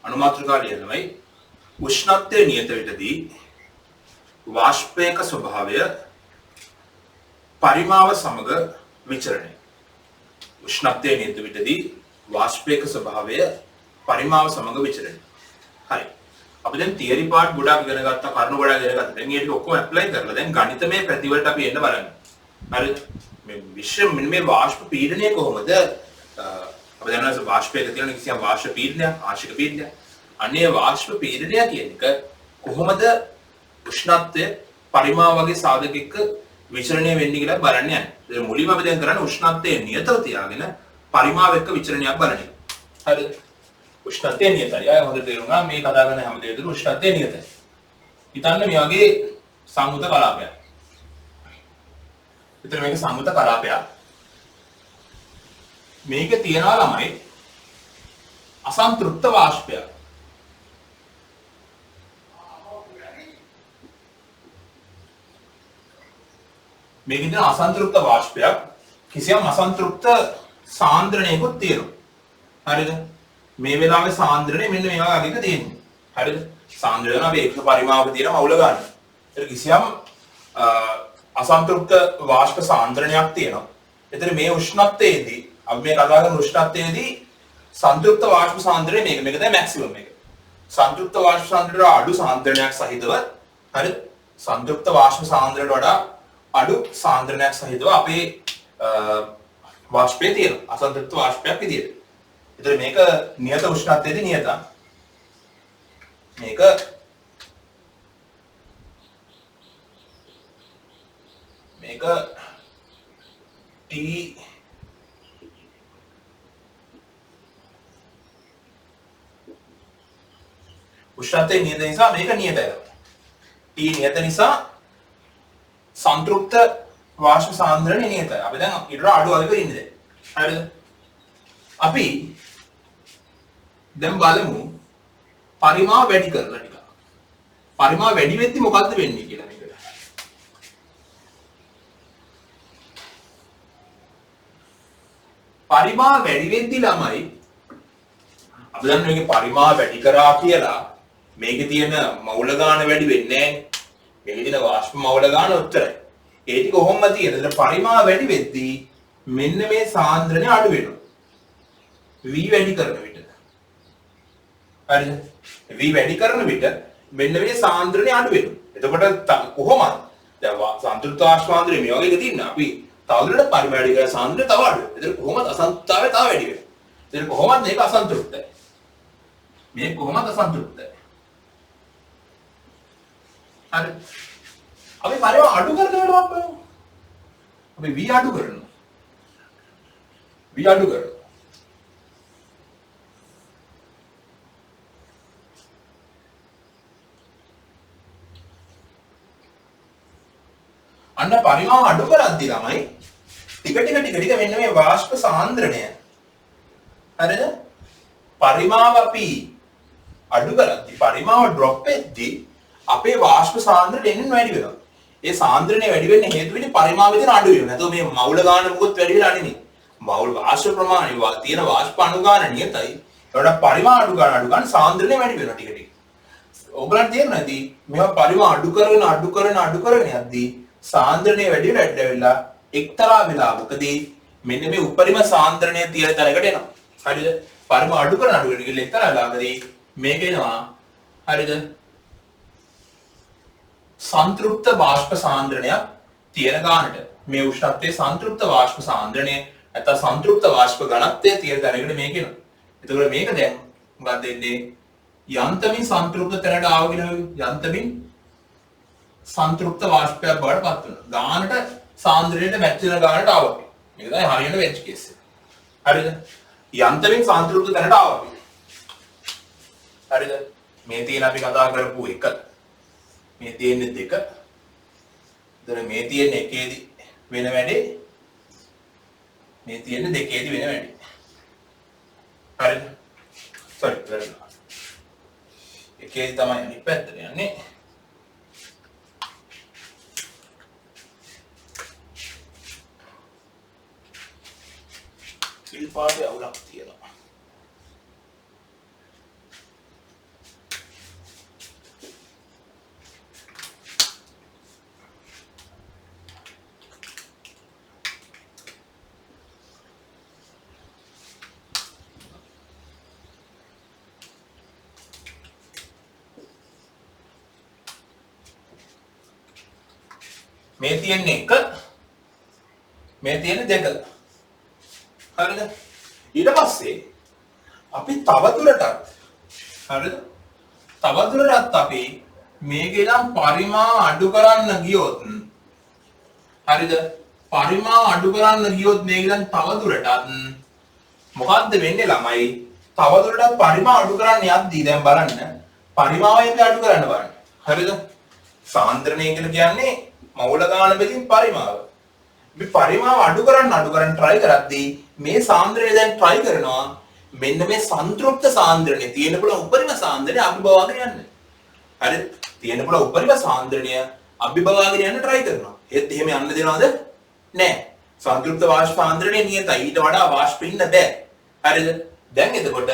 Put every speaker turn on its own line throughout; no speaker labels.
අනුමාත්‍රිකා ලියනමයි උෂ්ණත්වයේ නියත විටදී වාෂ්පයක ස්වභාවය පරිමාව සමග විචරණය. උෂ්ණත්වයේ නියත විටදී වාෂ්පයක ස්වභාවය පරිමාව සමග විචරණය. හරි. අපි දැන් තියරි පාර්ට් ගොඩක් ඉගෙන ගත්තා, කරුණු ගොඩක් ඉගෙන ගත්තා. දැන් මේක ඔක්කොම ඇප්ලයි කරලා දැන් ගණිතමය ප්‍රතිවලට අපි එන්න බලන්න. හරිද? මේ විශ්ව මේ වාෂ්ප පීඩනය කොහොමද අපි දන්නවා වාෂ්පයක තියෙන කිසියම් වාෂ්ප පීඩනයක්, ආංශික පීඩනයක්. අනේ වාෂ්ප පීඩනය කියන එක කොහොමද උෂ්ණත්වය පරිමාව වගේ සාධකයක විචරණය වෙන්නේ කියලා බලන්න යන්නේ. දැන් මුලින්ම අපි දැන් කරන්නේ උෂ්ණත්වයේ නියතව තියාගෙන පරිමාව එක්ක විචරණයක් බලන එක. හරිද? උෂ්ණත්වයේ නියතයි. අය හොඳට තේරුණා මේ කතා කරන හැම දෙයකම උෂ්ණත්වයේ නියතයි. හිතන්න මේ වගේ සංයුත කලාපයක්. විතර මේක සංයුත කලාපයක්. මේක තියනවා ළමයි අසන්තෘප්ත වාෂ්පයක්. මේක ඉතින් අසන්තෘප්ත වාෂ්පයක් කිසියම් අසන්තෘප්ත සාන්ද්‍රණයකුත් තියෙනවා. හරිද? මේ වෙලාවේ සාන්ද්‍රණය මෙන්න මේ වගේ තියෙනවා. හරිද? සාන්ද්‍රණය අපි එක්ක පරිමාවක තියෙන මවුල ගන්න. ඒක කිසියම් අසන්තෘප්ත වාෂ්ප සාන්ද්‍රණයක් තියෙනවා. එතන මේ උෂ්ණත්වයේදී අපි මේ කතා කරන උෂ්ණත්වයේදී සංතෘප්ත වාෂ්ප සාන්ද්‍රණය මේක තමයි මැක්සිමම් එක. සංතෘප්ත වාෂ්ප සාන්ද්‍රණය අඩු සාන්ද්‍රණයක් සහිතව හරිද? සංතෘප්ත වාෂ්ප සාන්ද්‍රණයට වඩා අඩු සාන්ද්‍රණයක් සහිතව අපේ වාෂ්පයේ තියෙන අසන්තෘප්ත වාෂ්පයක් විදියට. ඒතර මේක නියත උෂ්ණත්වයේදී නියතයි. මේක T උෂ්ණත්වයේ නියත නිසා මේක නියතයි. T නියත නිසා සංතෘප්ත වාෂ්ප සාන්ද්‍රණය නියතයි. අපි දැන් ඊට අඩු අධික ඉන්නේ දැන්. හරිද? අපි දැන් බලමු පරිමාව වැඩි කරලා ටික. පරිමාව වැඩි වෙද්දි මොකද්ද වෙන්නේ කියලා මේකට. පරිමාව වැඩි වෙද්දි ළමයි අපි දන්නේ මේකේ පරිමාව වැඩි කරා කියලා මේකේ තියෙන මවුල ගාන වැඩි වෙන්නේ නැහැ. මේකේ තියෙන වාෂ්ප මවුල ගාන උත්තරයි. ඒ ටික කොහොමද තියෙන්නේ? පරිමාව වැඩි වෙද්දී මෙන්න මේ සාන්ද්‍රණය අඩු වෙනවා. V වැඩි කරන විට. හරිද? V වැඩි කරන විට මෙන්න මේ සාන්ද්‍රණය අඩු වෙනවා. එතකොට කොහොමද? දැන් සන්තුලිත වාෂ්ප සාන්ද්‍රණය මේ වගේ තියෙන අපි තවදුරටත් පරිමාව වැඩි කරලා සාන්ද්‍රණය තව අඩු වෙනවා. එතකොට කොහොමද අසන්තෘප්තතාවය තව වැඩි වෙනවා? එතකොට කොහොමද මේක අසන්තෘප්තයි? මේ කොහොමද අසන්තෘප්තයි? හරි. අපි පරිමාව අඩු කරනවා බලමු. අපි V අඩු කරනවා. V අඩු කරනවා. අන්න පරිමාව අඩු කරද්දී ළමයි ටික මෙන්න මේ වාෂ්ප සාන්ද්‍රණය හරිද? පරිමාව අපි අඩු කරද්දී පරිමාව ඩ්‍රොප් වෙද්දී අපේ වාෂ්ප සාන්ද්‍රණය එන්න වැඩි වෙනවා. ඒ සාන්ද්‍රණය වැඩි වෙන්න හේතු වෙන්නේ පරිමාවෙ තියෙන අඩු වීම. නැත්නම් මේ මවුල ගාන මොකොත් වැඩි වෙලා නෙමෙයි. මවුල් වාෂ්ප ප්‍රමාණය තියෙන වාෂ්ප අණු ගාන නියතයි. ඒකට පරිමාව අඩු ගන්න සාන්ද්‍රණය වැඩි වෙනවා ටික ටික. ඔයගලන්ට තේරෙනවද? මේවා පරිමාව අඩු කරගෙන යද්දී සාන්ද්‍රණය වැඩි වෙලා එක්තරා වෙලාවකදී මෙන්න මේ උපරිම සාන්ද්‍රණය තියෙන තැනකට එනවා. හරිද? පරිමාව අඩු කරන ගිහින් එක්තරා වෙලාවකදී මේක එනවා. හරිද? සංතෘප්ත වාෂ්ප සාන්ද්‍රණයක් තියෙන ගානට මේ උෂ්ණත්වයේ සංතෘප්ත වාෂ්ප සාන්ද්‍රණය නැත්නම් සංතෘප්ත වාෂ්ප ඝනත්වය තියෙන තැනකට මේක එනවා. එතකොට මේක දැන් මොකක්ද වෙන්නේ? යන්තමින් සංතෘප්ත තැනට ආවගෙන යන්තමින් සංතෘප්ත වාෂ්පයක් බවට පත් වෙනවා. ගානට සාන්ද්‍රණයට මැච් වෙන ගානට ආවා. මේක තමයි හරියට වෙච්ච කේස් එක. හරිද? යන්තමින් සංතෘප්ත තැනට ආවා. හරිද? මේ තියෙන අපි කතා කරපු එක. මේ තියෙන්නේ දෙක. එතන මේ තියෙන්නේ එකේදී වෙන වැඩේ. මේ තියෙන්නේ දෙකේදී වෙන වැඩේ. හරිද? sorry. එකේදී තමයි අනිත් පැත්තට යන්නේ. පිල් පාටේ අවුලක් තියෙනවා. මේ තියෙන්නේ 1 මේ තියෙන්නේ 2. හරිද? ඊට පස්සේ අපි තවදුරටත් හරිද? තවදුරටත් අපි මේකේ නම් පරිමාව අඩු කරන්න ගියොත් හරිද? පරිමාව අඩු කරන්න ගියොත් මේක දැන් තවදුරටත් මොකද්ද වෙන්නේ ළමයි? තවදුරටත් පරිමාව අඩු කරන්න යද්දී දැන් බලන්න පරිමාවයෙන් අඩු කරන්න බලන්න. හරිද? සාන්ද්‍රණය කියලා කියන්නේ මවුල ගාන බෙදින් පරිමාව. මේ පරිමාව අඩු කරන්න try කරද්දී මේ සාන්ද්‍රණය දැන් try කරනවා මෙන්න මේ සංතෘප්ත සාන්ද්‍රණය තියෙන පුළුවන් උපරිම සාන්ද්‍රණය අභිභවාගෙන යන්න. හරිද? තියෙන පුළුවන් උපරිම සාන්ද්‍රණය අභිභවාගෙන යන්න try කරනවා. ඒත් එහෙම යන්න දෙනවද? නෑ. සංතෘප්ත වාෂ්ප සාන්ද්‍රණය නියතයි. ඊට වඩා වාෂ්ප ඉන්න බෑ. හරිද? දැන් එතකොට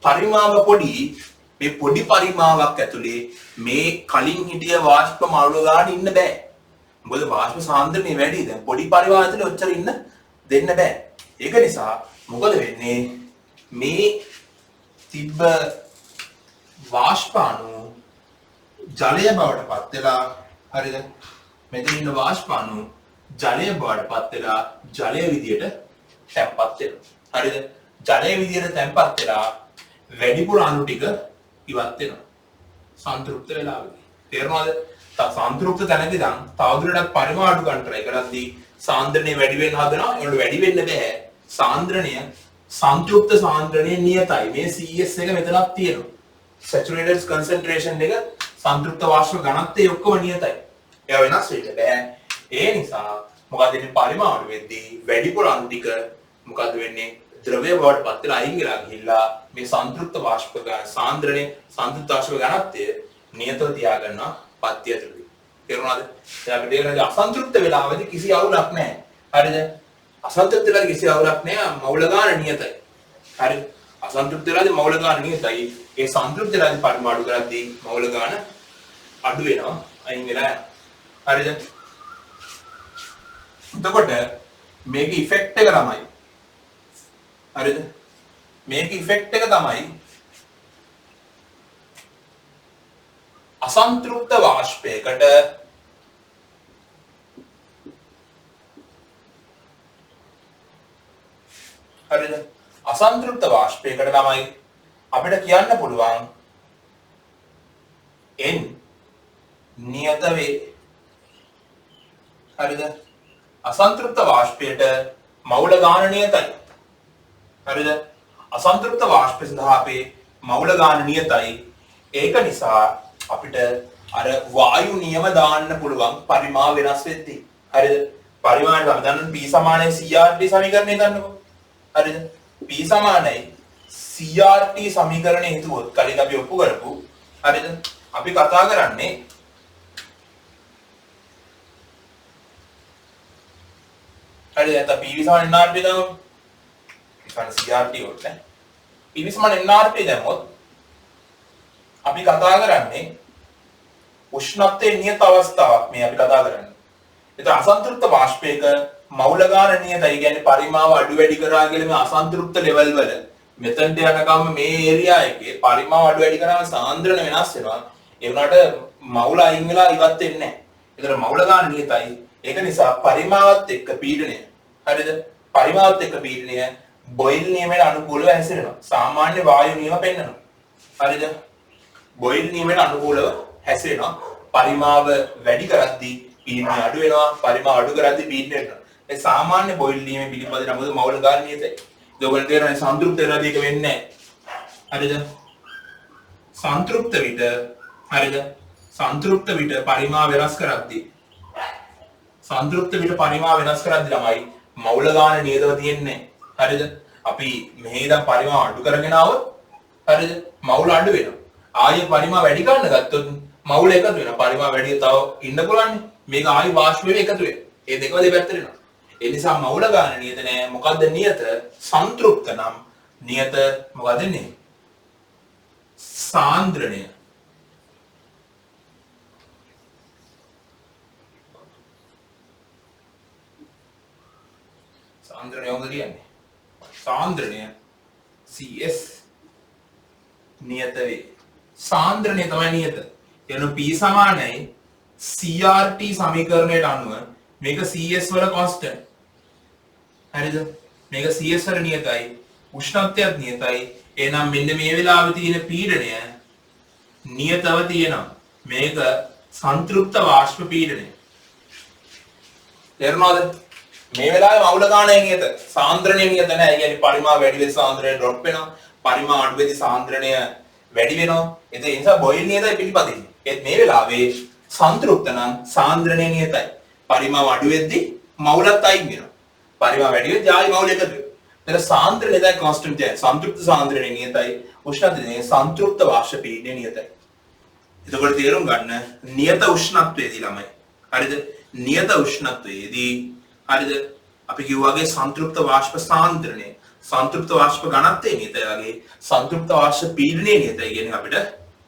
පරිමාව පොඩි මේ පොඩි පරිමාවක් ඇතුලේ මේ කලින් හිටිය වාෂ්ප මවුල ගාන ඉන්න බෑ. මොකද වාෂ්ප සාන්ද්‍රණය වැඩි. දැන් පොඩි පරිමාව ඇතුලේ ඔච්චර ඉන්න දෙන්න බෑ. ඒක නිසා මොකද වෙන්නේ? මේ තිබ්බ වාෂ්ප අණු ජලය බවට පත් වෙලා හරිද? මෙතන ඉන්න වාෂ්ප අණු ජලය බවට පත් වෙලා ජලය විදියට තැම්පත් වෙනවා. හරිද? ජලය විදියට තැම්පත් වෙලා වැඩිපුර අණු ටික ඉවත් වෙනවා. සංතෘප්ත වෙලාවදී. තේරෙනවද? සංතෘප්ත තැනදී නම් තවදුරටත් පරිමාව අඩු ගන්න try කරද්දී සාන්ද්‍රණය වැඩි වෙන්න හදනවා. ඒකට වැඩි වෙන්න බෑ. සාන්ද්‍රණය සංතෘප්ත සාන්ද්‍රණය නියතයි. මේ CS එක මෙතනක් තියෙනවා. saturated concentration එක සංතෘප්ත වාෂ්ප ඝනත්වයේ ඔක්කොම නියතයි. ඒවා වෙනස් වෙන්න බෑ. ඒ නිසා මොකද වෙන්නේ? පරිමාව අඩු වෙද්දී වැඩිපුර අණු ටික මොකද වෙන්නේ? ද්‍රව්‍ය බවට පත් වෙලා අයින් වෙලා ගිහිල්ලා මේ සංතෘප්ත වාෂ්ප සාන්ද්‍රණය සංතෘප්ත වාෂ්ප ඝනත්වය නියතව තියාගන්නවා පත්‍ය ඇතුළේ. තේරුණාද? දැන් අපිට තේරෙනවා අසන්තෘප්ත වෙලාවදී කිසි අවුලක් නැහැ. හරිද? අසන්තෘප්ත වෙලාවදී කිසි අවුලක් නැහැ. මවුල ගාන නියතයි. හරිද? අසන්තෘප්ත වෙලාවදී මවුල ගාන නියතයි. ඒ සංතෘප්ත වෙලාවදී පරිමාව අඩු කරද්දී මවුල ගාන අඩු වෙනවා. අයින් වෙලා යනවා. හරිද? එතකොට මේකේ ඉෆෙක්ට් එක තමයි හරිද? මේකේ ඉෆෙක්ට් එක තමයි අසන්තෘප්ත වාෂ්පයකට හරිද? අසන්තෘප්ත වාෂ්පයකට තමයි අපිට කියන්න පුළුවන් n නියත වේ. හරිද? අසන්තෘප්ත වාෂ්පයට මවුල ගාන නියතයි. හරිද? අසන්තෘප්ත වාෂ්ප සඳහා අපේ මවුල ගාන නියතයි. ඒක නිසා අපිට අර වායු නියම දාන්න පුළුවන් පරිමාව වෙනස් වෙද්දී. හරිද? පරිමාණය අපි දන්න P සමානයි CRT සමීකරණය ගන්නකො. හරිද? P සමානයි CRT සමීකරණය හිතුවොත් කලින් අපි ඔප්පු කරපු. හරිද? අපි කතා කරන්නේ හරිද? නැත්නම් PV සමාන NRT දාමු. ඉතින් CRT වලට PV සමාන NRT දැම්මොත් අපි කතා කරන්නේ උෂ්ණත්වයේ නියත අවස්ථාවක් මේ අපි කතා කරන්නේ. ඒතර අසන්තෘප්ත වාෂ්පයක මවුල ගාන නියතයි. කියන්නේ පරිමාව අඩු වැඩි කරා කියලා මේ අසන්තෘප්ත ලෙවල් වල මෙතනට යනකම් මේ ඒරියා එකේ පරිමාව අඩු වැඩි කරාම සාන්ද්‍රණ වෙනස් වෙනවා. ඒ වුණාට මවුල අයින් වෙලා ඉවත් වෙන්නේ නැහැ. ඒතර මවුල ගාන නියතයි. ඒක නිසා පරිමාවත් එක්ක පීඩනය. හරිද? පරිමාවත් එක්ක පීඩනය බොයිල් නියමයට අනුකූලව හැසිරෙනවා. සාමාන්‍ය වායු නියම පෙන්වනවා. හරිද? බොයිල් නියමයට අනුකූලව හැසිරෙනවා. පරිමාව වැඩි කරද්දී පීඩනය අඩු වෙනවා. පරිමාව අඩු කරද්දී පීඩනය වෙනවා. ඒ සාමාන්‍ය බොයිල් නියමයේ පිළිපදින මොකද මවුල ගාන නියතයි. ඒගොල්ලෝ තේරෙන්නේ සංතෘප්ත වෙලාදී ඒක වෙන්නේ නැහැ. හරිද? සංතෘප්ත විට හරිද? සංතෘප්ත විට පරිමාව වෙනස් කරද්දී සංතෘප්ත විට පරිමාව වෙනස් කරද්දී ළමයි මවුල ගාන නියතව තියෙන්නේ. හරිද? අපි මෙහි ඉඳන් පරිමාව අඩු කරගෙන આવොත් හරිද? මවුල අඩු වෙනවා. ආයෙ පරිමාව වැඩි කරන්න ගත්තොත් මවුල එකතු වෙනවා. පරිමාව වැඩි තව ඉන්න පුළුවන්. මේක ආයෙ වාෂ්ප වෙලා එකතු වෙනවා. ඒ දෙකම දෙපැත්තට එනවා. ඒ නිසා මවුල ගාන නියත නෑ. මොකද්ද නියත? සංතෘප්ත නම් නියත මොකද නේ? සාන්ද්‍රණය. සාන්ද්‍රණය වගේ කියන්නේ. සාන්ද්‍රණය CS නියත වේ. සාන්ද්‍රණය තමයි නියත. එන P සමානයි CRT සමීකරණයට අනුව මේක CS වල constant. හරිද? මේක CS වල නියතයි. උෂ්ණත්වයත් නියතයි. එහෙනම් මෙන්න මේ වෙලාවේ තියෙන පීඩනය නියතව තියෙනවා. මේක සංතෘප්ත වාෂ්ප පීඩනය. තේරුණාද? මේ වෙලාවේ මවුල ගාණය නියත. සාන්ද්‍රණය නියත නැහැ. ඒ කියන්නේ පරිමාව වැඩි වෙද්දී සාන්ද්‍රණය ඩ්‍රොප් වෙනවා. පරිමාව අඩු වෙද්දී සාන්ද්‍රණය වැඩි වෙනවා. ඒ නිසා බොයිල් නියතයි පිළිපදින්නේ. ඒත් මේ වෙලාවේ සංතෘප්ත නම් සාන්ද්‍රණය නියතයි. පරිමාව අඩු වෙද්දී මවුලත් අයින් වෙනවා. පරිමාව වැඩි වෙද්දී ආයි මවුල එකතු වෙනවා. එතන සාන්ද්‍රණය දැන් කොන්ස්ටන්ට් එකයි. සංතෘප්ත සාන්ද්‍රණය නියතයි. උෂ්ණත්වය සංතෘප්ත වාෂ්ප පීඩනය නියතයි. එතකොට තේරුම් ගන්න නියත උෂ්ණත්වයේදී ළමයි. හරිද? නියත උෂ්ණත්වයේදී හරිද? අපි කිව්වාගේ සංතෘප්ත වාෂ්ප සාන්ද්‍රණය, සංතෘප්ත වාෂ්ප ඝනත්වය නියතයි වගේ සංතෘප්ත වාෂ්ප පීඩනය නියතයි කියන අපිට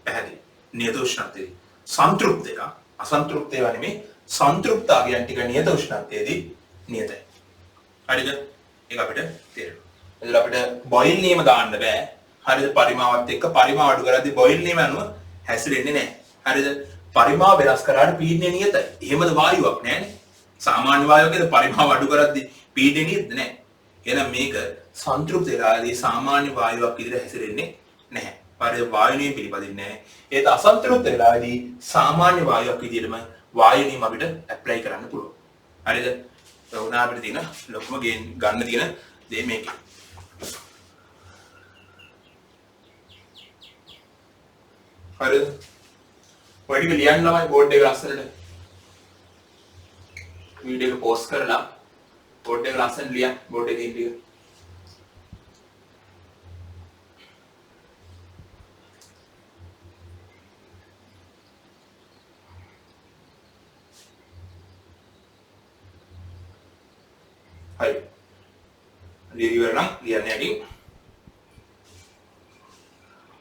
පැහැදිලි. නියත උෂ්ණත්වයේදී සංතෘප්ත එක අසන්තෘප්ත ඒවා නෙමෙයි සංතෘප්ත ආගයන් ටික නියත උෂ්ණත්වයේදී නියතයි. හරිද? ඒක අපිට තේරෙනවා. එතකොට අපිට බොයිල් නියම දාන්න බෑ. හරිද? පරිමාවත් එක්ක පරිමාව අඩු කරද්දී බොයිල් නියම අනුව හැසිරෙන්නේ නැහැ. හරිද? පරිමාව වෙනස් කරාට පීඩනය නියතයි. එහෙමද වායුවක් නැහැනේ. සාමාන්‍ය වායුවකද පරිමාව අඩු කරද්දී පීඩනය නියත නැහැ. එහෙනම් මේක සංතෘප්ත වෙලාදී සාමාන්‍ය වායුවක් විදිහට හැසිරෙන්නේ නැහැ. හරිද? වායු නියම පිළිපදින්නේ නැහැ. ඒත් අසන්තෘප්ත වෙලාදී සාමාන්‍ය වායුවක් විදිහටම වායු නියම අපිට ඇප්ලයි කරන්න පුළුවන්. හරිද? උනා අපිට තියෙන ලොකුම ගන්න තියෙන දේ මේකයි. හරිද? ඔය ටික ලියන්න ළමයි බෝඩ් එක ලස්සනට. වීඩියෝ එක පෝස්ට් කරලා බෝඩ් එක ලස්සනට ලියන්න බෝඩ් එකේ ටික. හරි. ලියවිවරනම් ලියන්න යටින්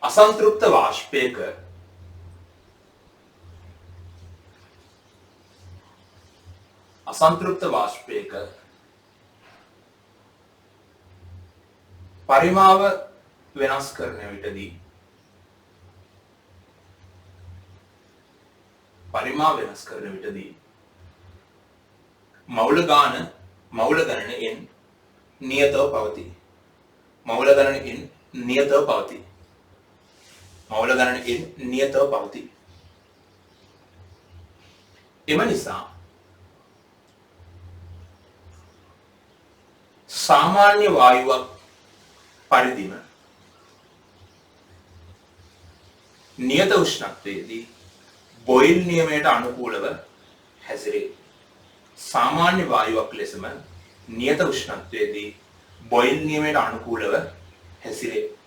අසන්තෘප්ත වාෂ්පයක පරිමාව වෙනස් කරන විටදී මවුල ගණනයෙන් නියතව පවතී. එම නිසා සාමාන්‍ය වායුවක් පරිදිම නියත උෂ්ණත්වයේදී බොයිල් නියමයට අනුකූලව හැසිරේ. සාමාන්‍ය වායුවක් ලෙසම නියත උෂ්ණත්වයේදී බොයිල් නියමයට අනුකූලව හැසිරේ.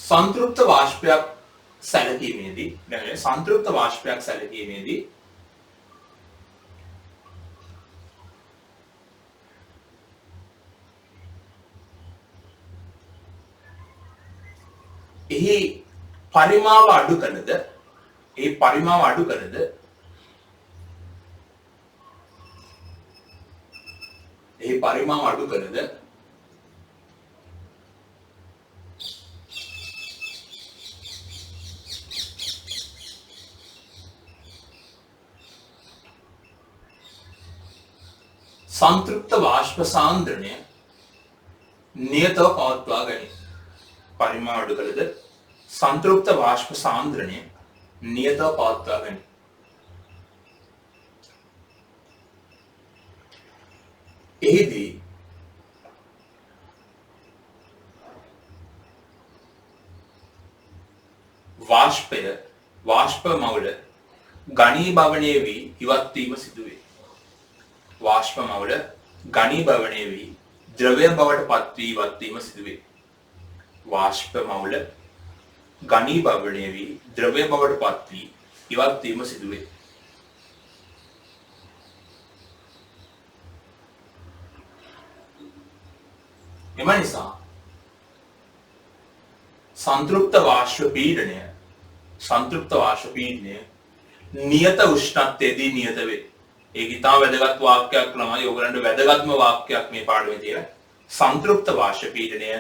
සංතෘප්ත වාෂ්පයක් සැලකීමේදී එහි පරිමාව අඩු කළද සංතෘප්ත වාෂ්ප සාන්ද්‍රණය නියතව පවත්වා ගනී. පරිමාව අඩු කළද සංතෘප්ත වාෂ්ප සාන්ද්‍රණය නියතව පවත්වා ගනී. එහිදී වාෂ්ප මවුල ඝනීභවනය වී ඉවත් වීම සිදුවේ. වාෂ්ප මවුල ඝනීභවනය වී ද්‍රවය බවට පත් වී ඉවත් වීම සිදුවේ. වාෂ්ප මවුල ඝනීභවනය වී ද්‍රවය බවට පත් වී ඉවත් වීම සිදුවේ. එම නිසා සංතෘප්ත වාෂ්ප පීඩනය නියත උෂ්ණත්වයේදී නියත වේ. ඒක ඉතාම වැදගත් වාක්‍යයක් ළමයි. ඔයගලන්ට වැදගත්ම වාක්‍යයක් මේ පාඩමේ තියෙන. සංතෘප්ත වාෂ්ප පීඩනය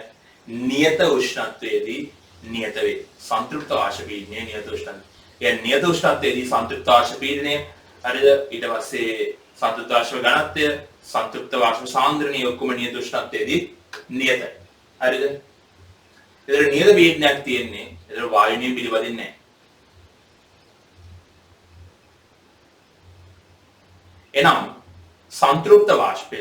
නියත උෂ්ණත්වයේදී නියත වේ. සංතෘප්ත වාෂ්ප පීඩනය නියත උෂ්ණත්වය. يعني නියත උෂ්ණත්වයේදී සංතෘප්ත වාෂ්ප පීඩනය හරිද? ඊට පස්සේ සංතෘප්ත වාෂ්ප ඝනත්වය, සංතෘප්ත වාෂ්ප සාන්ද්‍රණිය ඔක්කොම නියත උෂ්ණත්වයේදී නියතයි. හරිද? ඒතර නියත පීඩනයක් තියෙන්නේ. ඒතර වායු නියම පිළිපදින්නේ නැහැ. එනම් සංතෘප්ත වාෂ්පය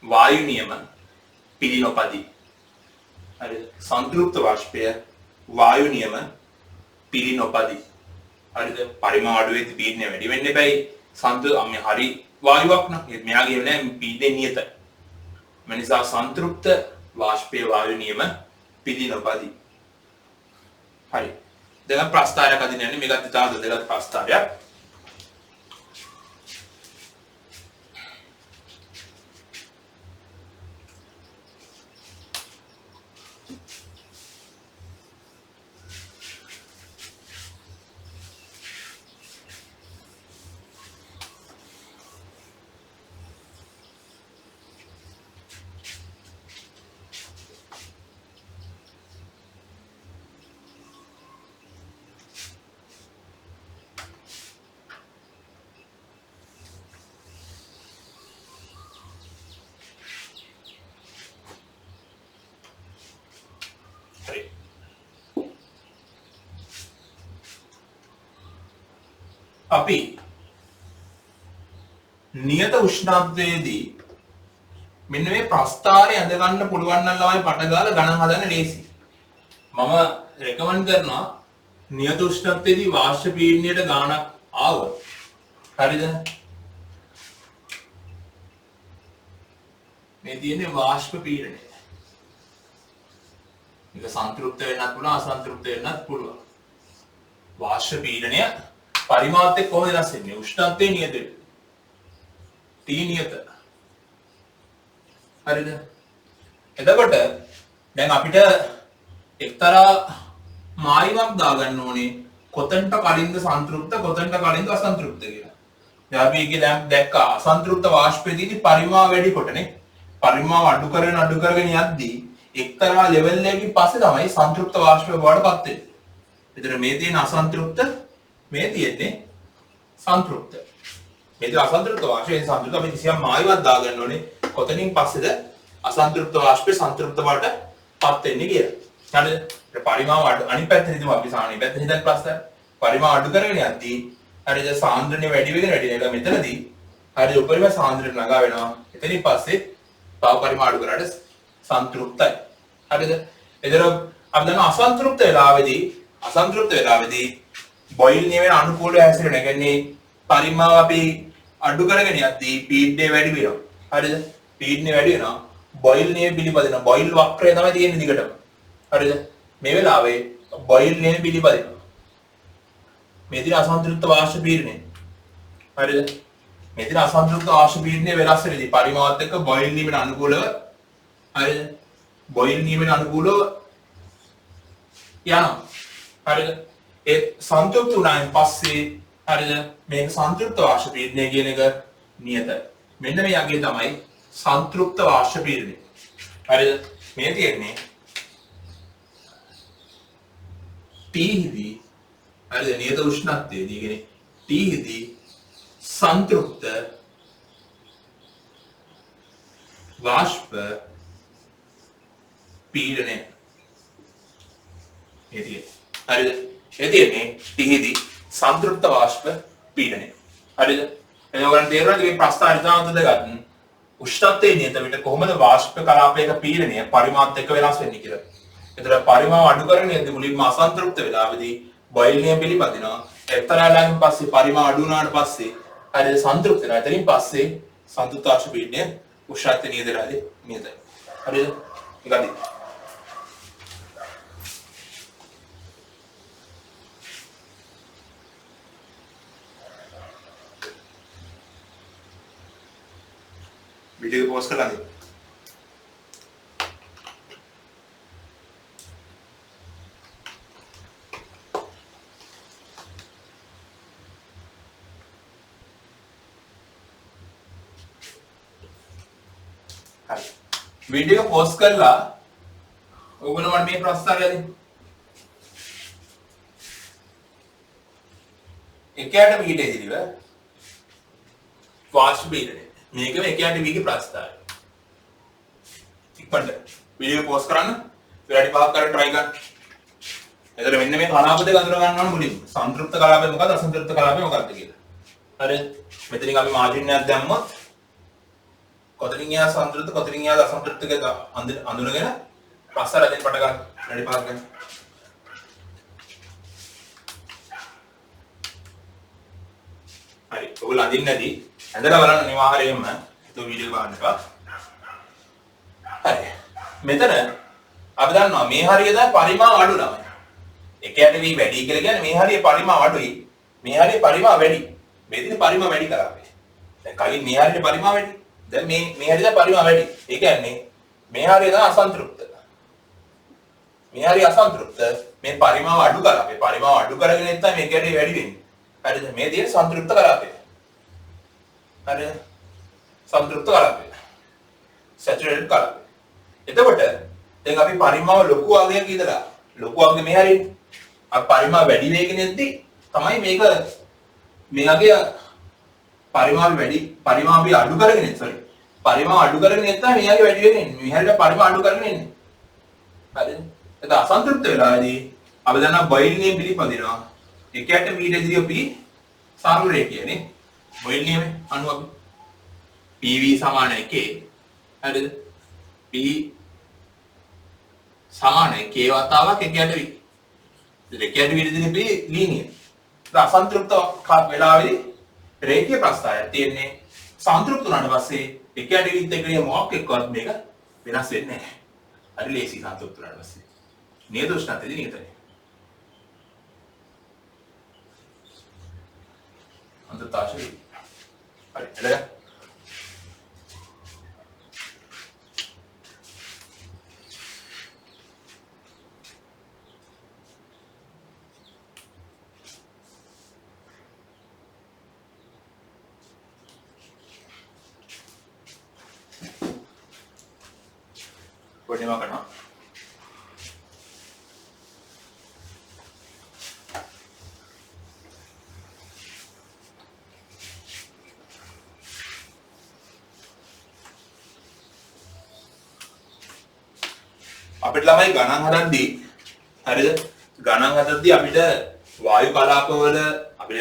වායු නියම පිළිනොපදී. හරිද? සංතෘප්ත වාෂ්පය වායු නියම පිළිනොපදී. හරිද? පරිමාව අඩු වෙද්දී පීඩනය වැඩි වෙන්න එපැයි. මේ හරි වායුවක් නම් මෙයාගේ නෑ පීඩනය නියතයි. මේ නිසා සංතෘප්ත වාෂ්පයේ වායු නියම පිළිනොපදී. හරි. දැන් ප්‍රස්තාරයක් අදින්න යන්නේ. මේකත් ඉතාල වැදගත් ප්‍රස්තාරයක්. අපි නියත උෂ්ණත්වයේදී මෙන්න මේ ප්‍රස්ථාරය ඇඳ ගන්න පුළුවන් නම් ළමයි පට ගාලා ගණන් හදන්න ලේසි. මම රෙකමන්ඩ් කරනවා නියත උෂ්ණත්වයේදී වාෂ්ප පීඩනයට ගාණක් ආවොත් හරිද? මේ තියෙන්නේ වාෂ්ප පීඩනය. මේක සංතෘප්ත වෙන්නත් පුළුවන් අසන්තෘප්ත වෙන්නත් පුළුවන්. වාෂ්ප පීඩනය පරිමාවත් එක්ක කොහොමද වෙනස් වෙන්නේ? උෂ්ණත්වයේ නියත වෙන්නේ. T නියත. හරිද? එතකොට දැන් අපිට එක්තරා මායිමක් දාගන්න ඕනේ කොතනට කලින්ද සංතෘප්ත කොතනට කලින්ද අසන්තෘප්ත කියලා. දැන් අපි ඒකේ දැන් දැක්කා අසන්තෘප්ත වාෂ්පයේදී පරිමාව වැඩි කොටනේ. පරිමාව අඩු කරගෙන යද්දී එක්තරා ලෙවල් එකකින් පස්සේ තමයි සංතෘප්ත වාෂ්පය බවට පත් වෙන්නේ. ඒතර මේ තියෙන අසන්තෘප්ත මේ තියෙන්නේ සංතෘප්ත. මේ තියෙන අසන්තෘප්ත වාෂ්පය සංතෘප්ත අපි කිසියම් මායිමක් දාගන්න ඕනේ. කොතනින් පස්සේද අසන්තෘප්ත වාෂ්පය සංතෘප්ත බවට පත් වෙන්නේ කියලා. හරිද? පරිමාව අඩු අනිත් පැත්තේ හිතමු අපි සාමාන්‍ය පැත්තේ හිතක් ප්‍රශ්න. පරිමාව අඩු කරගෙන යද්දී හරිද සාන්ද්‍රණය වැඩි වෙගෙන මෙතනදී හරිද උපරිම සාන්ද්‍රණය ළඟා වෙනවා. එතනින් පස්සේ තව පරිමාව අඩු කරාට සංතෘප්තයි. හරිද? එතන අපි දන්නවා අසන්තෘප්ත වෙලාවේදී බොයිල් නියමෙන් අනුකූලව හැසිරෙන. කියන්නේ පරිමාව අපි අඩු කරගෙන යද්දී පීඩනය වැඩි වෙනවා. හරිද? පීඩනය වැඩි වෙනවා. බොයිල් නියම පිළිපදිනවා. බොයිල් වක්‍රය තමයි තියෙන්නේ දිගටම. හරිද? මේ වෙලාවේ බොයිල් නියම පිළිපදිනවා. මේ දින අසන්තෘප්ත වාෂ්ප පීඩනය. හරිද? මේ දින අසන්තෘප්ත වාෂ්ප පීඩනය වෙනස් වෙනදී පරිමාවත් එක්ක බොයිල් නියමෙන් අනුකූලව හරිද? බොයිල් නියමෙන් අනුකූලව යනවා. හරිද? ඒ සංතෘප්ත වුණායින් පස්සේ හරිද මේක සංතෘප්ත වාෂ්ප පීඩනය කියන එක නියතයි. මෙන්න මේ යගේ තමයි සංතෘප්ත වාෂ්ප පීඩනය. හරිද? මේ තියෙන්නේ T හිදී හරිද නියත උෂ්ණත්වයේදී කියන්නේ T හිදී සංතෘප්ත වාෂ්ප පීඩනය. හරිද? එදිනේ T සංතෘප්ත වාෂ්ප පීඩනය. හරිද? එතකොට තේරුණාද මේ ප්‍රස්තාරිතාවන්ත දෙකක්? උෂ්ණත්වයේ නියත විට කොහොමද වාෂ්ප කලාපයක පීඩනය පරිමාවත් එක්ක වෙනස් වෙන්නේ කියලා. එතකොට පරිමාව අඩු කරගෙන යද්දී මුලින්ම අසන්තෘප්ත වෙලාවේදී බොයිල් නියම පිළිපදිනවා. එක්තරා ළඟින් පස්සේ පරිමාව අඩු වුණාට පස්සේ හරිද සංතෘප්ත වෙනවා. එතනින් පස්සේ සංතෘප්ත වාෂ්ප පීඩනය උෂ්ණත්වයේ නියතයි. හරිද? ඒකයි. वीडियो पोस्ट करा दे। වීඩියෝ එක පෝස්ට් කරලා ඕගොල්ලෝ මට මේ ප්‍රස්තාවය දෙන්න. එකයට වීඩියෝ ඉදිරිව වාෂ්ප පීඩනය. මේකම එකයට වීගේ ප්‍රස්තාවය. ඉක්මනට වීඩියෝ පෝස්ට් කරන්න. විනාඩි 5ක් කරන් try ගන්න. එතකොට මෙන්න මේ කලාප දෙක අඳුර ගන්න ඕන මුලින්ම. සංතෘප්ත කලාපය මොකක්ද අසන්තෘප්ත කලාපය මොකක්ද කියලා. හරි. මෙතනින් අපි මාර්ජින් එකක් දැම්මොත් කොතනින් එහා සංතෘප්ත කොතනින් එහා අසන්තෘප්ත කියලා අඳුනගෙන ප්‍රස්තාව රැඳෙන්න පටන් ගන්න. විනාඩි 5ක් ගන්න. හරි. ඔයගොල්ලෝ අඳින්න නැති ඇඳලා බලන්න අනිවාර්යයෙන්ම તો වීඩියෝ බලන්න එපා. හරි. මෙතන අපි දන්නවා මේ හරිය දැන් පරිමාව අඩු ළමයි. එකයට වී වැඩි කියලා කියන්නේ මේ හරිය පරිමාව අඩුයි. මේ හරිය පරිමාව වැඩි. මේ දින පරිමාව වැඩි කරාපේ. දැන් කලින් මේ හරියේ පරිමාව වැඩි. දැන් මේ හරිය දැන් පරිමාව වැඩි. ඒ කියන්නේ මේ හරිය දැන් අසන්තෘප්ත. මේ හරිය අසන්තෘප්ත. මේ පරිමාව අඩු කරාපේ. පරිමාව අඩු කරගෙන නැත්නම් මේකට වැඩි වෙන්නේ. හරිද? මේ දින සන්තෘප්ත කරාපේ. හරිද? සන්තෘප්ත කරාපේ. සැචුරේටඩ් කරාපේ. එතකොට දැන් අපි පරිමාව ලොකු වගයක් ඉඳලා ලොකු වගේ මේ හරියනේ. අපි පරිමාව වැඩි වෙගෙන යද්දි තමයි මේක මෙයාගේ පරිමාව වැඩි පරිමාව අපි අඩු කරගෙන පරිමාව අඩු කරගෙන නැත්නම් මෙයාගේ වැඩි වෙන්නේ. මේ හරියට පරිමාව අඩු කරගෙන එන්නේ. හරිද? ඒක අසන්තෘප්ත වෙලාදී අපි දන්නා බොයිල් නියම පිළිපදිනවා. එකයට මීටර ඉදිරිය P සාරු රේඛයනේ. බොයිල් නියමේ අණු අපි PV සමාන 1. හරිද? P සමාන k වතාවක් එකයට v. එකයට v දෙන්නේ p ලීනියර්. ඒක අසන්තෘප්ත වෙලාවේදී රේඛීය ප්‍රස්ථාරයක් තියෙන්නේ. සන්තෘප්ත වුණාට පස්සේ එකයට v එකේ මොකක් එක්කවත් මේක වෙනස් වෙන්නේ නැහැ. හරි ලේසි සන්තෘප්ත වුණාට පස්සේ. නේද උෂ්ණත්වයේදී නියතයි. අන්තතාවශීලී. හරි එළග. करना අපිට ළමයි ගණන් හදද්දී හරිද ගණන් හදද්දී අපිට වායු කලාපවල අපිට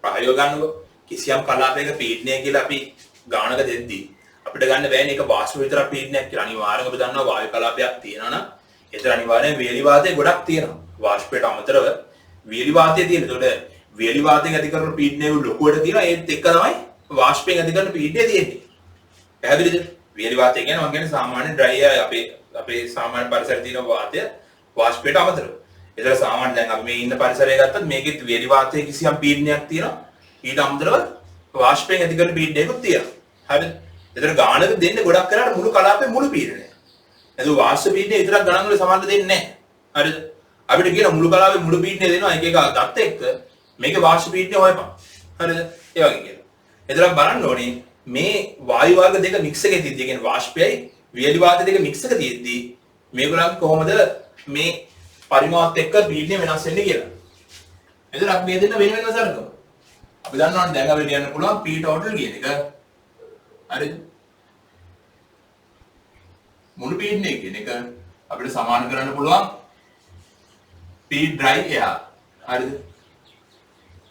ප්‍රායෝගික ගන්නකො කිසියම් කලාපයක පීඩනය කියලා අපි ගානක දෙද්දී අපිට ගන්න බෑනේ ඒක වාෂ්ප විතරක් පීඩනයක් කියලා. අනිවාර්යයෙන්ම අපි දන්නවා වායු කලාපයක් තියෙනවා නම් ඒතර අනිවාර්යයෙන් වේලි වාතය ගොඩක් තියෙනවා. වාෂ්පයට අමතරව වේලි වාතය තියෙන. ඒතකොට වේලි වාතයෙන් ඇති කරන පීඩනය ලොකුවට තියෙනවා. ඒත් එක්ක තමයි වාෂ්පයෙන් ඇති කරන පීඩනය තියෙන්නේ. පැහැදිලිද? වේලි වාතය කියන්නේ මම කියන්නේ සාමාන්‍ය ඩ්‍රයි අපේ සාමාන්‍ය පරිසරයේ තියෙන වාතය වාෂ්පයට අමතරව. ඒතර සාමාන්‍ය දැන් අපි මේ ඉන්න පරිසරය ගත්තත් මේකෙත් වේලි වාතයේ කිසියම් පීඩනයක් තියෙනවා. ඊට අමතරව වාෂ්පයෙන් ඇති කරන පීඩනයකුත් තියෙනවා. හරිද? ඒතර ගානක දෙන්නේ ගොඩක් කරාට මුළු කලාපේ මුළු පීඩනය. එතකොට වාෂ්ප පීඩනය විතරක් ගණන් වල සමාන දෙන්නේ නැහැ. හරිද? අපිට කියන මුළු කලාපේ මුළු පීඩනය දෙනවා එක එක දත් එක්ක මේකේ වාෂ්ප පීඩනය හොයපන්. හරිද? ඒ වගේ කියලා. ඒතර බලන්න ඕනේ මේ වායු වර්ග දෙක මික්ස් එකේ තියෙද්දි කියන්නේ වාෂ්පයයි වේලි වාතය දෙක මික්ස් එක තියෙද්දි මේගොල්ලන් කොහොමද මේ පරිමාවත් එක්ක පීඩනය වෙනස් වෙන්නේ කියලා. එතන අපි මේ දෙන්න වෙන වෙනම සරකමු. අපි දන්නවනේ දැන් අපිට කියන්න පුළුවන් P total කියන එක. හරිද? මුළු පීඩනය කියන එක අපිට සමාන කරන්න පුළුවන් P dry air. හරිද?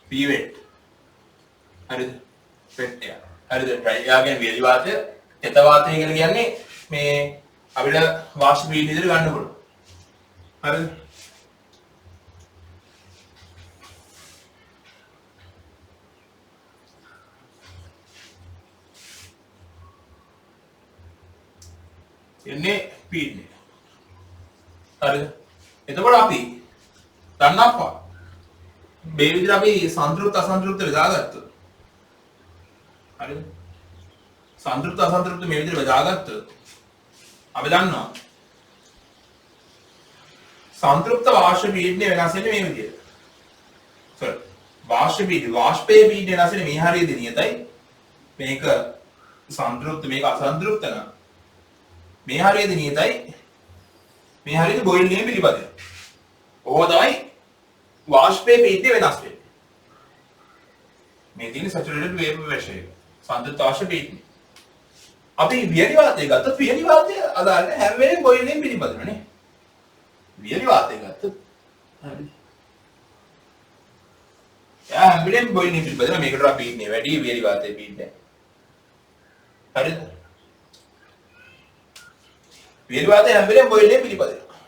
P wet. හරිද? wet air. හරිද? dry air කියන්නේ වේලි වාතය, තෙත වාතය කියලා කියන්නේ මේ අපිට වාෂ්ප පීඩනය විදිහට ගන්න පුළුවන්. හරිද? එන්නේ පීඩනය. හරිද? එතකොට අපි දන්නවා මේ විදිහට අපි සන්තෘප්ත අසන්තෘප්ත බෙදාගත්තොත්. හරිද? සන්තෘප්ත අසන්තෘප්ත මේ විදිහට බෙදාගත්තොත් අපි දන්නවා සන්තෘප්ත වාෂ්ප පීඩනය වෙනස් වෙන්නේ මේ විදිහට. sorry. වාෂ්පයේ පීඩනය වෙනස් වෙන්නේ මේ හරියදී නියතයි. මේක සන්තෘප්ත මේක අසන්තෘප්ත නම් මේ හරියද නියතයි මේ හරියද බොයිල් නියම පිළිපදින. ඕක තමයි වාෂ්පයේ පීඩනය වෙනස් වෙන්නේ. මේ තියෙන සැචුරේටඩ් වේපර් ප්‍රෙෂර් එක. සන්තුලිත පීඩනය. අපි වියලි වාතය ගත්තොත් වියලි වාතය අදාළ හැම වෙලේම බොයිල් නියම පිළිපදිනවා නේ. වියලි වාතය ගත්තොත් හරි. හැම වෙලේම බොයිල් නියම පිළිපදිනවා. මේකට වඩා පීඩනය වැඩි වියලි වාතයේ පීඩනය. හරිද? වියලි වාතය හැම වෙලේම බොයිල් නියම පිළිපදිනවා.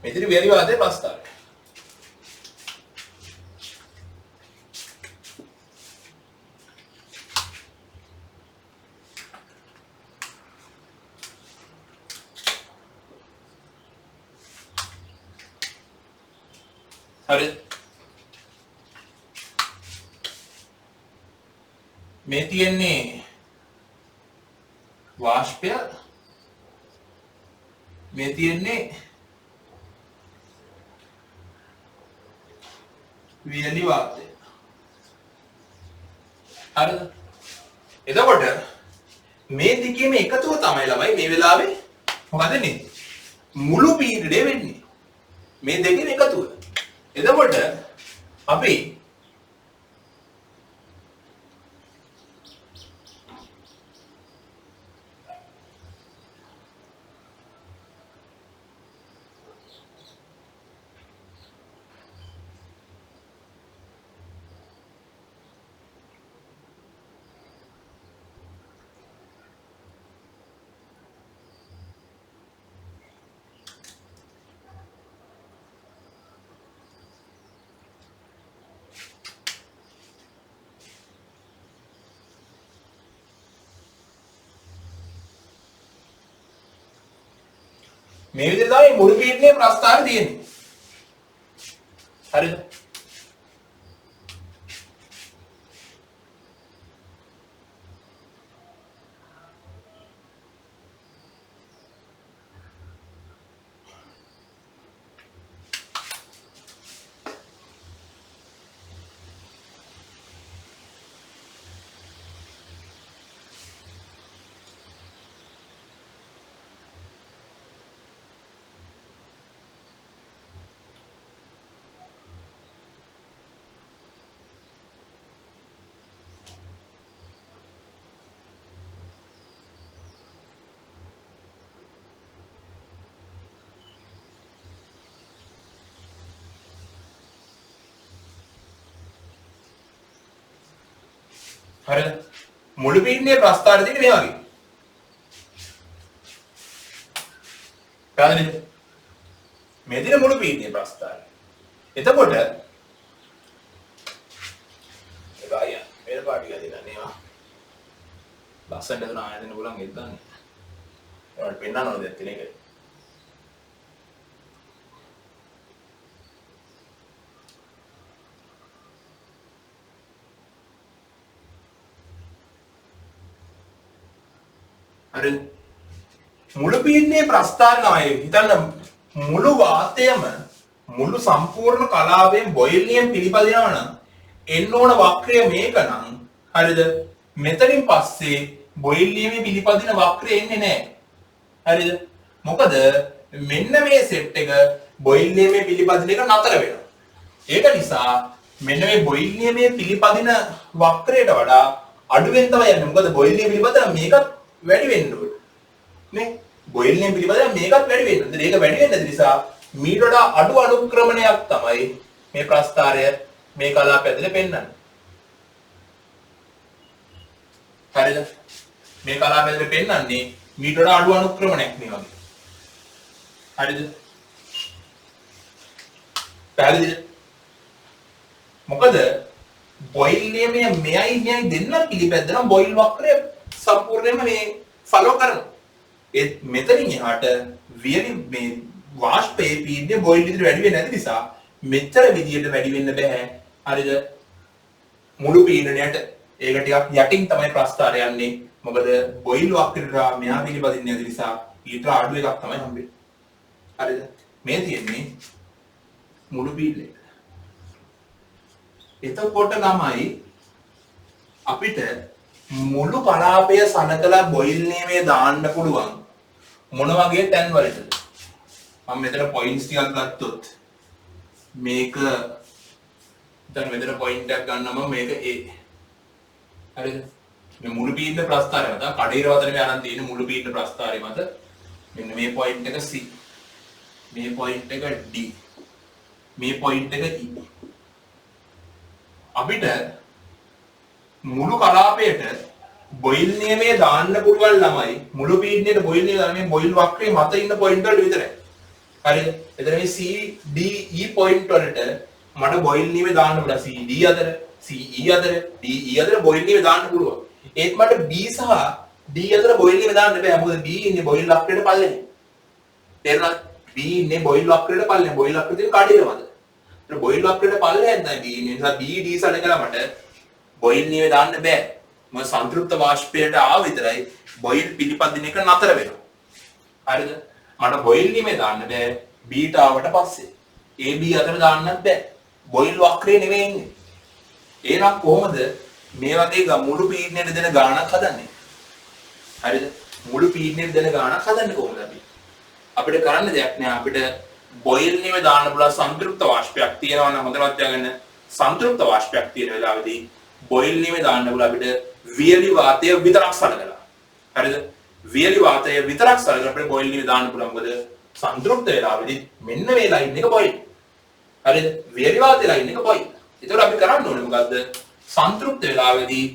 මෙතන වියලි වාතයේ ප්‍රස්ථාරය. හරි. මේ තියෙන්නේ වාෂ්පය මේ තියෙන්නේ වියලි වාතය. හරිද? එතකොට මේ දෙකේම එකතුව තමයි ළමයි මේ වෙලාවේ මොකද වෙන්නේ? මුළු පීඩනය වෙන්නේ. මේ දෙකේම එකතුව. එතකොට අපි මේ විදිහට තමයි මුළු පීඩනයේ ප්‍රස්ථාරය තියෙන්නේ. හරිද? හරිද? මුළු පීඩනයේ ප්‍රස්ථාරය තියෙන්නේ මේ වගේ. පැහැදිලිද? මේ තියෙන මුළු පීඩනයේ ප්‍රස්ථාරය. එතකොට එබාය මේක පාටිලා දෙන්නේ වා. ලස්සනට දුන ආයතන ගොල්ලන් එද්දාන්නේ. ඒවට පෙන්නන්න ඕනේ දෙයක් තියෙන එක. හරි මුළු පීඩනයේ ප්‍රස්ථාරය තමයි හිතන්න මුළු වාතයම මුළු සම්පූර්ණ කලාවෙන් බොයිල් නියම පිළිපදිනවා නම් එන්න ඕන වක්‍රය මේක නම් හරිද මෙතනින් පස්සේ බොයිල් නියමේ පිළිපදින වක්‍රය එන්නේ නැහැ හරිද මොකද මෙන්න මේ සෙට් එක බොයිල් නියමේ පිළිපදින එක නතර වෙනවා ඒක නිසා මෙන්න මේ බොයිල් නියමේ පිළිපදින වක්‍රයට වඩා අඩුවෙන් තමයි යන්නේ මොකද බොයිල් නියම පිළිපදින මේකත් වැඩි වෙන්න ඕනේ නේ බොයිල් නියම පිළිබඳව මේකත් වැඩි වෙන්න. ඉතින් ඒක වැඩි වෙන්න නිසා මීට වඩා අඩු අනුක්‍රමණයක් තමයි මේ ප්‍රස්ථාරය මේ කලාපය ඇතුලේ පෙන්වන්නේ. හරිද? මේ කලාපය ඇතුලේ පෙන්වන්නේ මීට වඩා අඩු අනුක්‍රමණයක් මේ වගේ. හරිද? පැහැදිලිද? මොකද බොයිල් නියමයේ මෙයයි දෙන්න පිළිපැද්දනම් බොයිල් වක්‍රය සම්පූර්ණයෙන්ම මේ ෆලෝ කරනවා. ඒ මෙතනින් එහාට වියලි මේ වාෂ්පයේ පීඩනය බොයිල් විදිහට වැඩි වෙන්නේ නැති නිසා මෙච්චර විදියට වැඩි වෙන්න බෑ. හරිද? මුළු පීඩනයට ඒක ටිකක් යටින් තමයි ප්‍රස්ථාරය යන්නේ. මොකද බොයිල් වක්‍රයට මෙහා පිළිපදින්නේ නැති නිසා ඊට අඩු එකක් තමයි හම්බෙන්නේ. හරිද? මේ තියෙන්නේ මුළු පීඩනය. එතකොට තමයි අපිට මුළු කලාපය සලකලා බොයිල් නියමයේ දාන්න පුළුවන් මොන වගේ තැන් වලටද? මම මෙතන පොයින්ට්ස් ටිකක් ගත්තොත් මේක දැන් මෙතන පොයින්ට් එකක් ගන්නම මේක A. හරිද? මේ මුළු පීඩන ප්‍රස්ථාරය මත කඩේර වදනේ මේ අරන් තියෙන මුළු පීඩන ප්‍රස්ථාරය මත මෙන්න මේ පොයින්ට් එක C. මේ පොයින්ට් එක D. මේ පොයින්ට් එක E. අපිට මුළු කලාපයට බොයිල් නියමයේ දාන්න පුළුවන් ළමයි මුළු පීඩනයේ බොයිල් නියම දාන මේ බොයිල් වක්‍රයේ මත ඉන්න පොයින්ට් වල විතරයි. හරිද? එතන මේ C D E පොයින්ට් වලට මට බොයිල් නියමයේ දාන්න පුළුවන්. C D අතර C E අතර D E අතර බොයිල් නියමයේ දාන්න පුළුවන්. ඒත් මට B සහ D අතර බොයිල් නියමයේ දාන්න බෑ. මොකද B ඉන්නේ බොයිල් වක්‍රයට පල්ලෙහා. තේරුණාද? B ඉන්නේ බොයිල් වක්‍රයට පල්ලෙහා. බොයිල් වක්‍රය තියෙන කඩේර මත. ඒතර බොයිල් වක්‍රයට පල්ලෙහා තමයි B ඉන්නේ. නිසා B D සලකලා මට බොයිල් නියමයේ දාන්න බෑ. මම සංතෘප්ත වාෂ්පයට ආව විතරයි බොයිල් පිළිපදින එක නතර වෙනවා. හරිද? මට බොයිල් නියමයේ දාන්න බෑ B ට ආවට පස්සේ. AB අතර දාන්නත් බෑ. බොයිල් වක්‍රේ නෙමෙයි ඉන්නේ. එහෙනම් කොහොමද මේ වගේ මුළු පීඩනයට දෙන ගාණක් හදන්නේ? හරිද? මුළු පීඩනයට දෙන ගාණක් හදන්නේ කොහොමද අපි? අපිට කරන්න දෙයක් නෑ. අපිට බොයිල් නියමයේ දාන්න පුළුවන් සංතෘප්ත වාෂ්පයක් තියෙනවා නම් හොඳට තියාගන්න. සංතෘප්ත වාෂ්පයක් තියෙන වෙලාවෙදී බොයිල් නියමයේ දාන්න පුළුවන් අපිට වියලි වාතය විතරක් සලකලා. හරිද? වියලි වාතය විතරක් සලකලා අපිට බොයිල් නියමයේ දාන්න පුළුවන්. මොකද සංතෘප්ත වෙලාවෙදී මෙන්න මේ ලයින් එක බොයිල්. හරිද? වියලි වාතය ලයින් එක බොයිල්. ඒතකොට අපි කරන්න ඕනේ මොකද්ද? සංතෘප්ත වෙලාවෙදී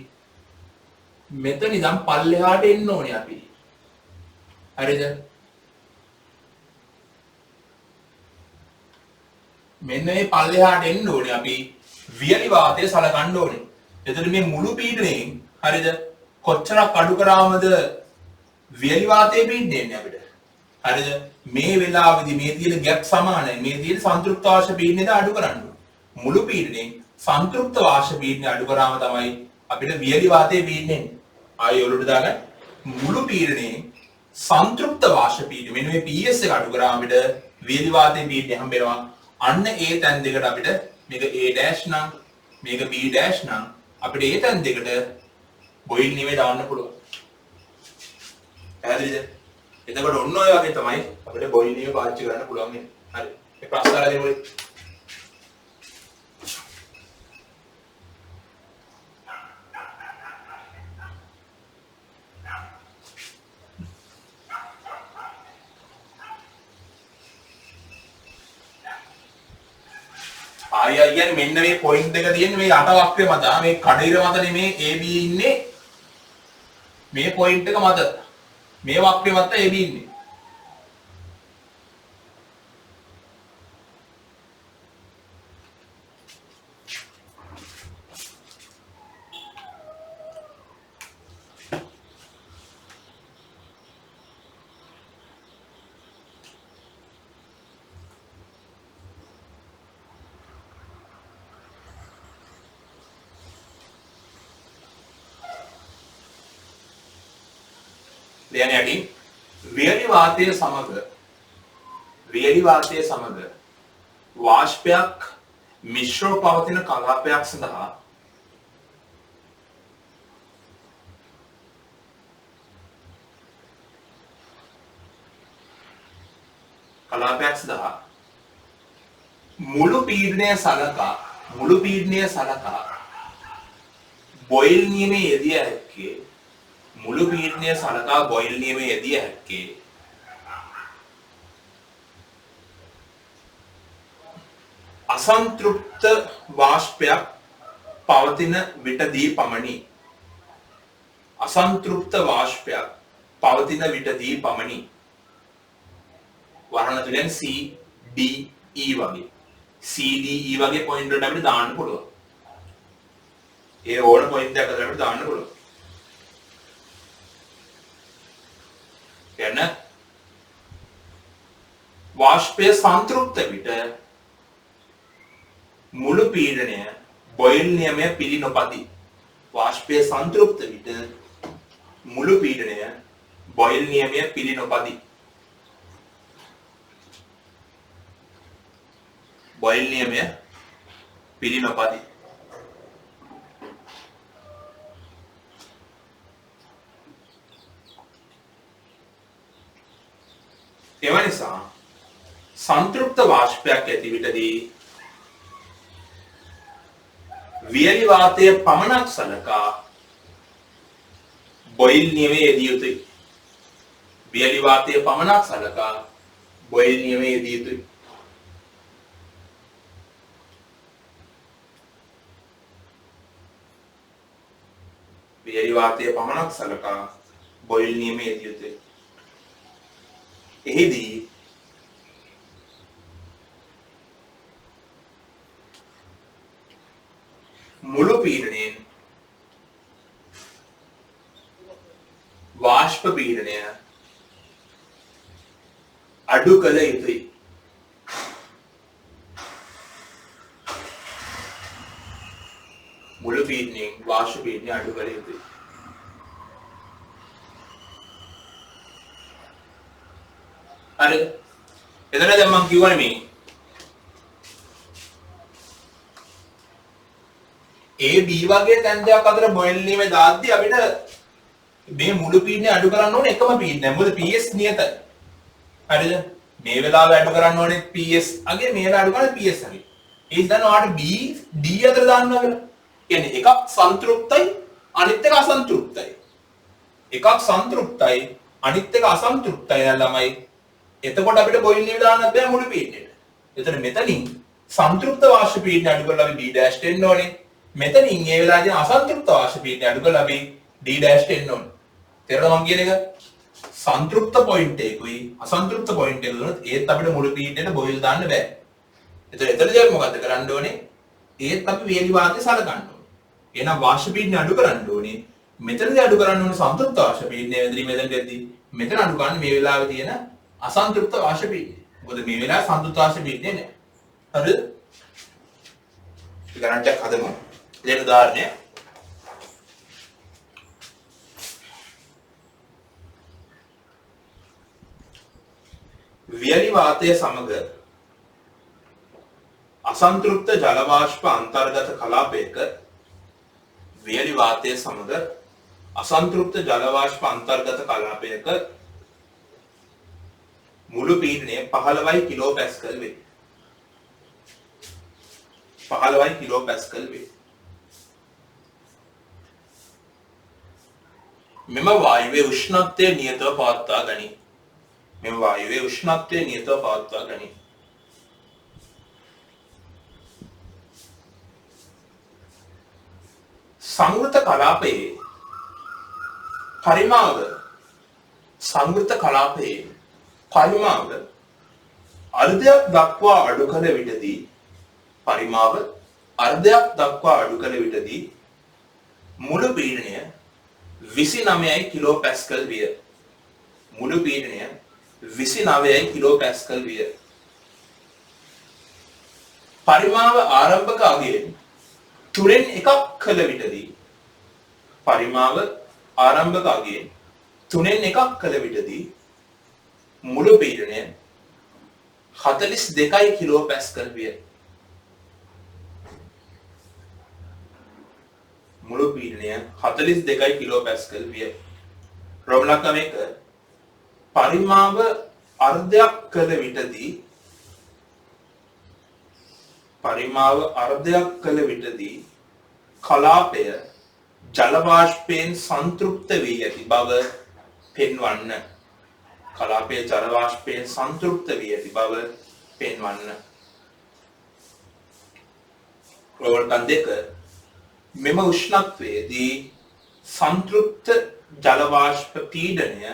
මෙතන ඉඳන් පල්ලෙහාට එන්න ඕනේ අපි. හරිද? මෙන්න මේ පල්ලෙහාට එන්න ඕනේ අපි වියලි වාතය සලකන්න ඕනේ. එතකොට මේ මුළු පීඩනයෙන් හරිද කොච්චරක් අඩු කරාමද වියලි වාතයේ පීඩනය එන්නේ අපිට. හරිද? මේ වෙලාවේදී මේ තියෙන ගැප් සමානයි. මේ තියෙන සංතෘප්ත වාෂ්ප පීඩනයද අඩු කරන්න ඕනේ. මුළු පීඩනයෙන් සංතෘප්ත වාෂ්ප පීඩනය අඩු කරාම තමයි අපිට වියලි වාතයේ පීඩනය එන්නේ. ආයෙ ඔලුවට දාගන්න. මුළු පීඩනයෙන් සංතෘප්ත වාෂ්ප පීඩනය මෙන්න මේ PS එක අඩු කරාම අපිට වියලි වාතයේ පීඩනය හම්බ වෙනවා. අන්න ඒ තැන් දෙකට අපිට මේක A dash නම් මේක B dash නම් අපිට ඒ තැන් දෙකට බොයිල් නියමයේ දාන්න පුළුවන්. පැහැදිලිද? එතකොට ඔන්න ඔය වගේ තමයි අපිට බොයිල් නියම පාවිච්චි කරන්න පුළුවන් වෙන්නේ. හරි. මේ ප්‍රශ්න අහලා දෙමු. අයියන් මෙන්න මේ පොයින්ට් එක තියෙන්නේ මේ අට වක්‍රය මත. මේ කඩේර මත නෙමේ AB ඉන්නේ. මේ පොයින්ට් එක මත. මේ වක්‍රය මත AB ඉන්නේ. දැන් යටින් වියලි වාතය සමග වාෂ්පයක් මිශ්‍රව පවතින කලාපයක් සඳහා මුළු පීඩනය සලකා බොයිල් නියමයේ යෙදිය හැක්කේ මුළු පීඩනය සලකා බොයිල් නියමයේ යෙදිය හැක්කේ අසන්තෘප්ත වාෂ්පයක් පවතින විටදී පමණි. අසන්තෘප්ත වාෂ්පයක් පවතින විටදී පමණි. වරණ තුනෙන් C D E වගේ C D E වගේ පොයින්ට් වලට අපිට දාන්න පුළුවන්. ඒ ඕන පොයින්ට් එකකට අපිට දාන්න පුළුවන්. එන වාෂ්පය සංතෘප්ත විට මුළු පීඩනය බොයිල් නියමය පිළි නොපදී. වාෂ්පය සංතෘප්ත විට මුළු පීඩනය බොයිල් නියමය පිළි නොපදී. බොයිල් නියමය පිළි නොපදී. අසන්තෘප්ත වාෂ්පයක් ඇති විටදී වියලි වාතය පමණක් සලකා බොයිල් නියමයේ යෙදිය යුතුයි. වියලි වාතය පමණක් සලකා බොයිල් නියමයේ යෙදිය යුතුයි. වියලි වාතය පමණක් සලකා බොයිල් නියමයේ යෙදිය යුතුයි. එහිදී මුළු පීඩනයෙන් වාෂ්ප පීඩනය අඩු කළ යුතුයි. මුළු පීඩනයෙන් වාෂ්ප පීඩනය අඩු කළ යුතුයි. හරි. එතන දැන් මම කියවනේ මේ A B වගේ තැන් දෙකක් අතර බොයිල් වීමේ දාද්දි අපිට මේ මුළු පීඩනය අඩු කරන්න ඕනේ එකම පීඩනය. මොකද PS නියතයි. හරිද? මේ වෙලාවේ අඩු කරන්න ඕනේ PS අගේ මේ වෙලාවේ අඩු කරන්නේ PS අගේ. ඒ හිතන්න ඔයාලට B D අතර දාන්නවා කියලා. කියන්නේ එකක් සන්තුෂ්ටයි අනිත් එක අසන්තුෂ්ටයි. එකක් සන්තුෂ්ටයි අනිත් එක අසන්තුෂ්ටයි නම් ළමයි. එතකොට අපිට බොයිල් වීම දාන්නත් බෑ මුළු පීඩනයට. එතන මෙතනින් සන්තුෂ්ට වාෂ්ප පීඩනය අඩු කරලා අපි D dash දෙන්න ඕනේ. මෙතනින් මේ වෙලාවේදී අසන්තෘප්ත වාෂ්ප පීඩනය අඩු කරලා අපි D dash දෙන්න ඕනේ. තේරෙනවද මම කියන එක? සන්තෘප්ත පොයින්ට් එකකුයි අසන්තෘප්ත පොයින්ට් එක දුනොත් ඒත් අපිට මුළු පීඩනයට බොයිල් දාන්න බෑ. එතනදී අපි මොකද්ද කරන්න ඕනේ? ඒත් අපි වේලි වාතය සලකන්න ඕනේ. එහෙනම් වාෂ්ප පීඩනය අඩු කරන්න ඕනේ. මෙතනදී අඩු කරන්න ඕනේ සන්තෘප්ත වාෂ්ප පීඩනය වෙනදී මෙතනදී මෙතන අඩු කරන්න මේ වෙලාවේ තියෙන අසන්තෘප්ත වාෂ්ප පීඩනය. මොකද මේ වෙලාවේ සන්තෘප්ත වාෂ්ප පීඩනය නෑ. හරිද? ගණන්ටක් හදමු. දෙන උදාහරණය වියලි වාතය සමග අසන්තෘප්ත ජල වාෂ්ප අන්තර්ගත කලාපයක වියලි වාතය සමග අසන්තෘප්ත ජල වාෂ්ප අන්තර්ගත කලාපයක මුළු පීඩනය 15 කිලෝපැස්කල් වේ. 15 කිලෝපැස්කල් වේ. මෙම වායුවේ උෂ්ණත්වය නියතව පවත්වා ගනී. මෙම වායුවේ උෂ්ණත්වය නියතව පවත්වා ගනී. සංවෘත කලාපයේ පරිමාව අර්ධයක් දක්වා අඩු කළ විටදී පරිමාව අර්ධයක් දක්වා අඩු කළ විටදී මුළු පීඩනය 29 කිලෝපැස්කල් විය. මුළු පීඩනය 29 කිලෝපැස්කල් විය. පරිමාව ආරම්භක අගයෙන් 3න් එකක් කළ විටදී පරිමාව ආරම්භක අගයෙන් 3න් එකක් කළ විටදී මුළු පීඩනය 42 කිලෝපැස්කල් විය. මුළු පීඩනය 42 කිලෝපැස්කල් විය. රෝමලකම එක පරිමාව අර්ධයක් කළ විටදී කලාපය ජල වාෂ්පයෙන් සන්තෘප්ත වී ඇති බව පෙන්වන්න. කලාපය ජල වාෂ්පයෙන් සන්තෘප්ත වී ඇති බව පෙන්වන්න. රෝමලකම් දෙක මෙම උෂ්ණත්වයේදී සන්තෘප්ත ජල වාෂ්ප පීඩනය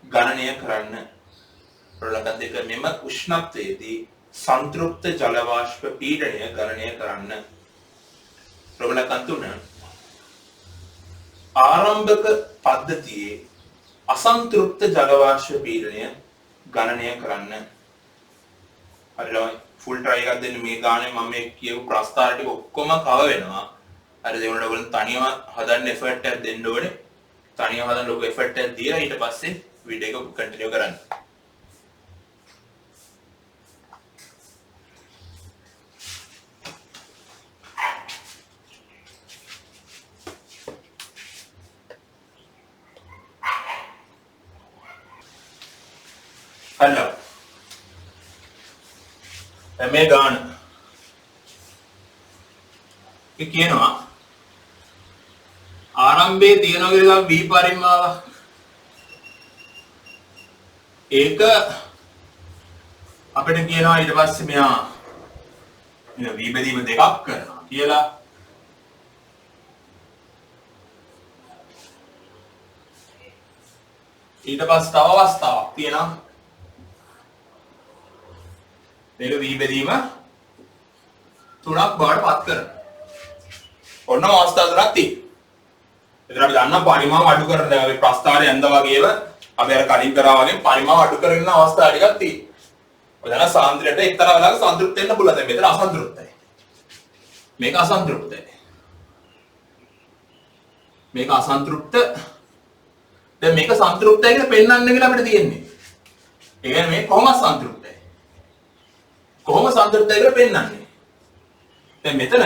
ගණනය කරන්න. රෝමලකම් දෙක මෙම උෂ්ණත්වයේදී සන්තෘප්ත ජල වාෂ්ප පීඩනය ගණනය කරන්න. රෝමලකම් තුන ආරම්භක පද්ධතියේ අසන්තෘප්ත ජල වාෂ්ප පීඩනය ගණනය කරන්න. හරිද? ෆුල් ට්‍රයි එකක් දෙන්න මේ ගානේ මම මේ කියපු ප්‍රස්තාර ටික ඔක්කොම කව වෙනවා. හරිද? ඒකට ඔයගොල්ලෝ තනියම හදන්න එෆර්ට් එකක් දෙන්න ඕනේ. තනියම හදන්න ලොකු එෆර්ට් එකක් දීලා ඊට පස්සේ වීඩියෝ එක කන්ටිනියු කරන්න. හලෝ දැන් මේ ගාන ඒ කියනවා ආරම්භයේ තියෙනවා කියලා v පරිමාවක්. ඒක අපිට කියනවා ඊට පස්සේ මෙයා v බෙදීම දෙකක් කරනවා කියලා. ඊට පස්සේ තව අවස්ථාවක් තියෙනවා. මේක v බෙදීම තුනක් බවට පත් කරනවා. ඔන්න අවස්ථා තුනක් තියෙනවා. එතන අපි දන්නා පරිමාව අඩු කරන දැන් අපි ප්‍රස්ථාරය ඇඳ වගේම අපි අර කලින් කරා වගේ පරිමාව අඩු කරගෙන අවස්ථා ටිකක් තියෙනවා. ඔය දන්න සාන්ද්‍රයට එක්තරා වෙලාවක සන්තුෂ්ට වෙන්න පුළුවන්. දැන් මෙතන අසන්තුෂ්ටයි. මේක අසන්තුෂ්ටයි. මේක අසන්තුෂ්ට. දැන් මේක සන්තුෂ්ටයි කියලා පෙන්වන්න කියලා අපිට තියෙන්නේ. ඒ කියන්නේ මේ කොහොම සන්තුෂ්ටයි? කොහොම සන්තුෂ්ටයි කියලා පෙන්වන්නේ. දැන් මෙතන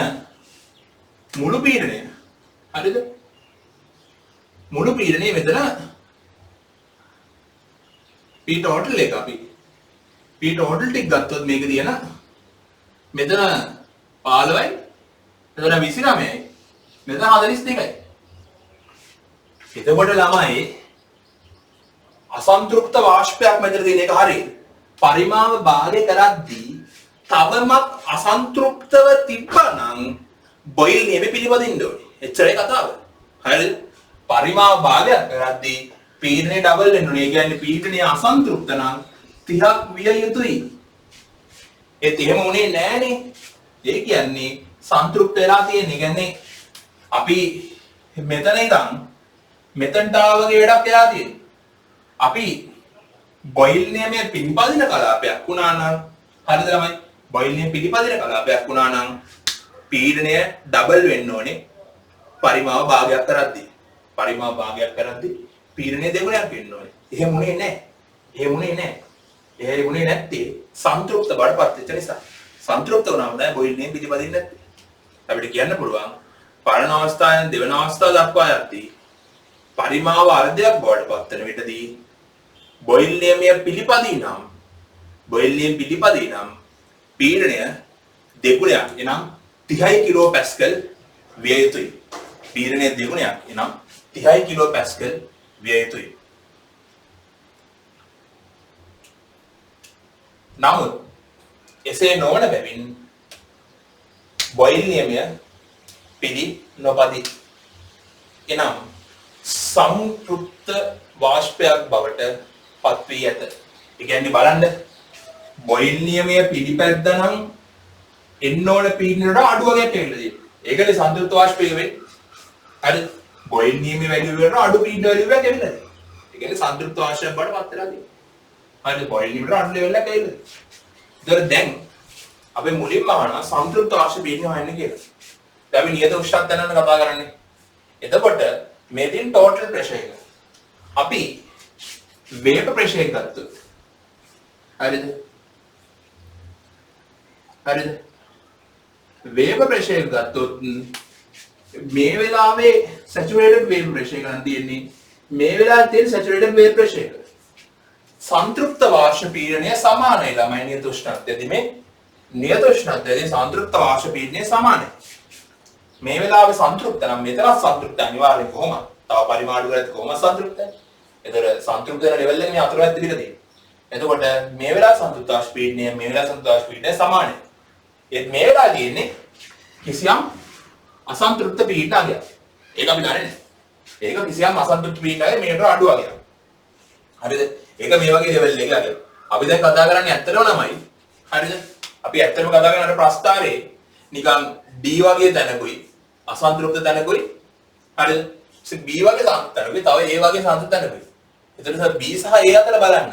මුළු පීඩනය හරිද? මුළු පීඩනය මෙතන P total එක අපි P total ටික ගත්තොත් මේක තියෙන මෙතන 15යි මෙතන 29යි මෙතන 42යි. එතකොට ළමයි අසන්තෘප්ත වාෂ්පයක් මෙතන තියෙන එක හරියි. පරිමාව භාගය කරද්දී තවමත් අසන්තෘප්තව තිබ්බනම් බොයිල් නියම පිළිපදින්න ඕනේ. එච්චරයි කතාව. හරිද? පරිමාව භාගයක් කරද්දී පීඩනය ඩබල් වෙන්න ඕනේ. ඒ කියන්නේ පීඩනය අසන්තෘප්ත නම් 30ක් විය යුතුයි. ඒත් එහෙම උනේ නෑනේ. ඒ කියන්නේ සන්තෘප්ත වෙලා තියෙන. ඒ කියන්නේ අපි මෙතන ඉඳන් මෙතනට ආවගේ වැඩක් වෙලා තියෙනවා. අපි බොයිල් නියමයේ පිළිපදින කලාපයක් වුණා නම් හරිද ළමයි? බොයිල් නියම පිළිපදින කලාපයක් වුණා නම් පීඩනය ඩබල් වෙන්න ඕනේ පරිමාව භාගයක් කරද්දී. පරිමාව භාගයක් කරද්දී පීඩනය දෙගුණයක් වෙන්න ඕනේ. එහෙම උනේ නැහැ. එහෙම උනේ නැහැ. එහෙම උනේ නැත්තේ සන්තෘප්ත බඩපත් වෙච්ච නිසා. සන්තෘප්ත වුණාම තමයි බොයිල් නියම පිළිපදින්නේ නැත්තේ. අපිට කියන්න පුළුවන් පළවෙනි අවස්ථාවෙන් දෙවෙනි අවස්ථාව දක්වා යද්දී පරිමාව අර්ධයක් බවට පත් වෙන විටදී බොයිල් නියමය පිළිපදිනම් පීඩනය දෙගුණයක් එනම් 30 කිලෝ පැස්කල් විය යුතුයි. පීඩනය දෙගුණයක් එනම් 30 කිලෝ පැස්කල් විය යුතුයි. නමුත් එසේ නොවන බැවින් බොයිල් නියමය පිළි නොපදී. එනම් සංතෘප්ත වාෂ්පයක් බවට පත් වී ඇත. ඒ කියන්නේ බලන්න බොයිල් නියමය පිළිපැද්දනම් එන්න ඕන පීඩනයට අඩු වගේක් එන්න තියෙනවා. ඒකනේ සන්තුෂ්ත වාෂ්පය වෙන්නේ. හරි බොයිල් නියමයේ වැලියු වලට අඩු පීඩන වැලියු එකක් එන්නේ නැහැ. ඒ කියන්නේ සන්තුෂ්ත වාෂ්පයක් බවට පත් වෙලා තියෙනවා. හරි බොයිල් නියමයට අඩු ලෙවල් එකක් එන්නේ. ඒතර දැන් අපි මුලින්ම අහනවා සන්තුෂ්ත වාෂ්ප පීඩනය හොයන්න කියලා. දැන් අපි නියත උෂ්ණත්වය ගැන කතා කරන්නේ. එතකොට මේ තියෙන ටෝටල් ප්‍රෙෂර් එක. අපි වේප ප්‍රෙෂර් එක ගත්තොත් හරිද? හරිද? වේප ප්‍රෙෂර් එක ගත්තොත් මේ වෙලාවේ සැචුරේටඩ් වේප ප්‍රෙෂර් එක ගන්න තියෙන්නේ. මේ වෙලාවේ තියෙන සැචුරේටඩ් වේප ප්‍රෙෂර් එක. සන්තෘප්ත වාෂ්ප පීඩනය සමානයි ළමයි නියත උෂ්ණත්වයේදී මේ නියත උෂ්ණත්වයේදී සන්තෘප්ත වාෂ්ප පීඩනය සමානයි. මේ වෙලාවේ සන්තෘප්ත නම් මෙතන සන්තෘප්ත අනිවාර්යෙන් කොහොමද? තව පරිමාණු කරද්දී කොහොමද සන්තෘප්තයි? ඒතර සන්තෘප්ත වෙන ලෙවල් එකේ මේ අතරමැද තිබිලා තියෙනවා. එතකොට මේ වෙලාවේ සන්තෘප්ත වාෂ්ප පීඩනය මේ වෙලාවේ සන්තෘප්ත වාෂ්ප පීඩනය සමානයි. ඒත් මේ වෙලාවේ තියෙන්නේ කිසියම් අසන්තෘප්ත පීඩනයක්. ඒක අපි දන්නේ නැහැ. ඒක කිසියම් අසන්තෘප්ත පීඩනයක් මේකට අඩු වගේ. හරිද? ඒක මේ වගේ ලෙවල් එකක අගය. අපි දැන් කතා කරන්නේ ඇත්තටම ළමයි. හරිද? අපි ඇත්තටම කතා කරන්නේ ප්‍රස්ථාරේ නිකන් D වගේ තැනකුයි අසන්තෘප්ත තැනකුයි. හරිද? B වගේ තැනකුයි තව A වගේ සන්තෘප්ත තැනකුයි. එතකොට B සහ A අතර බලන්න.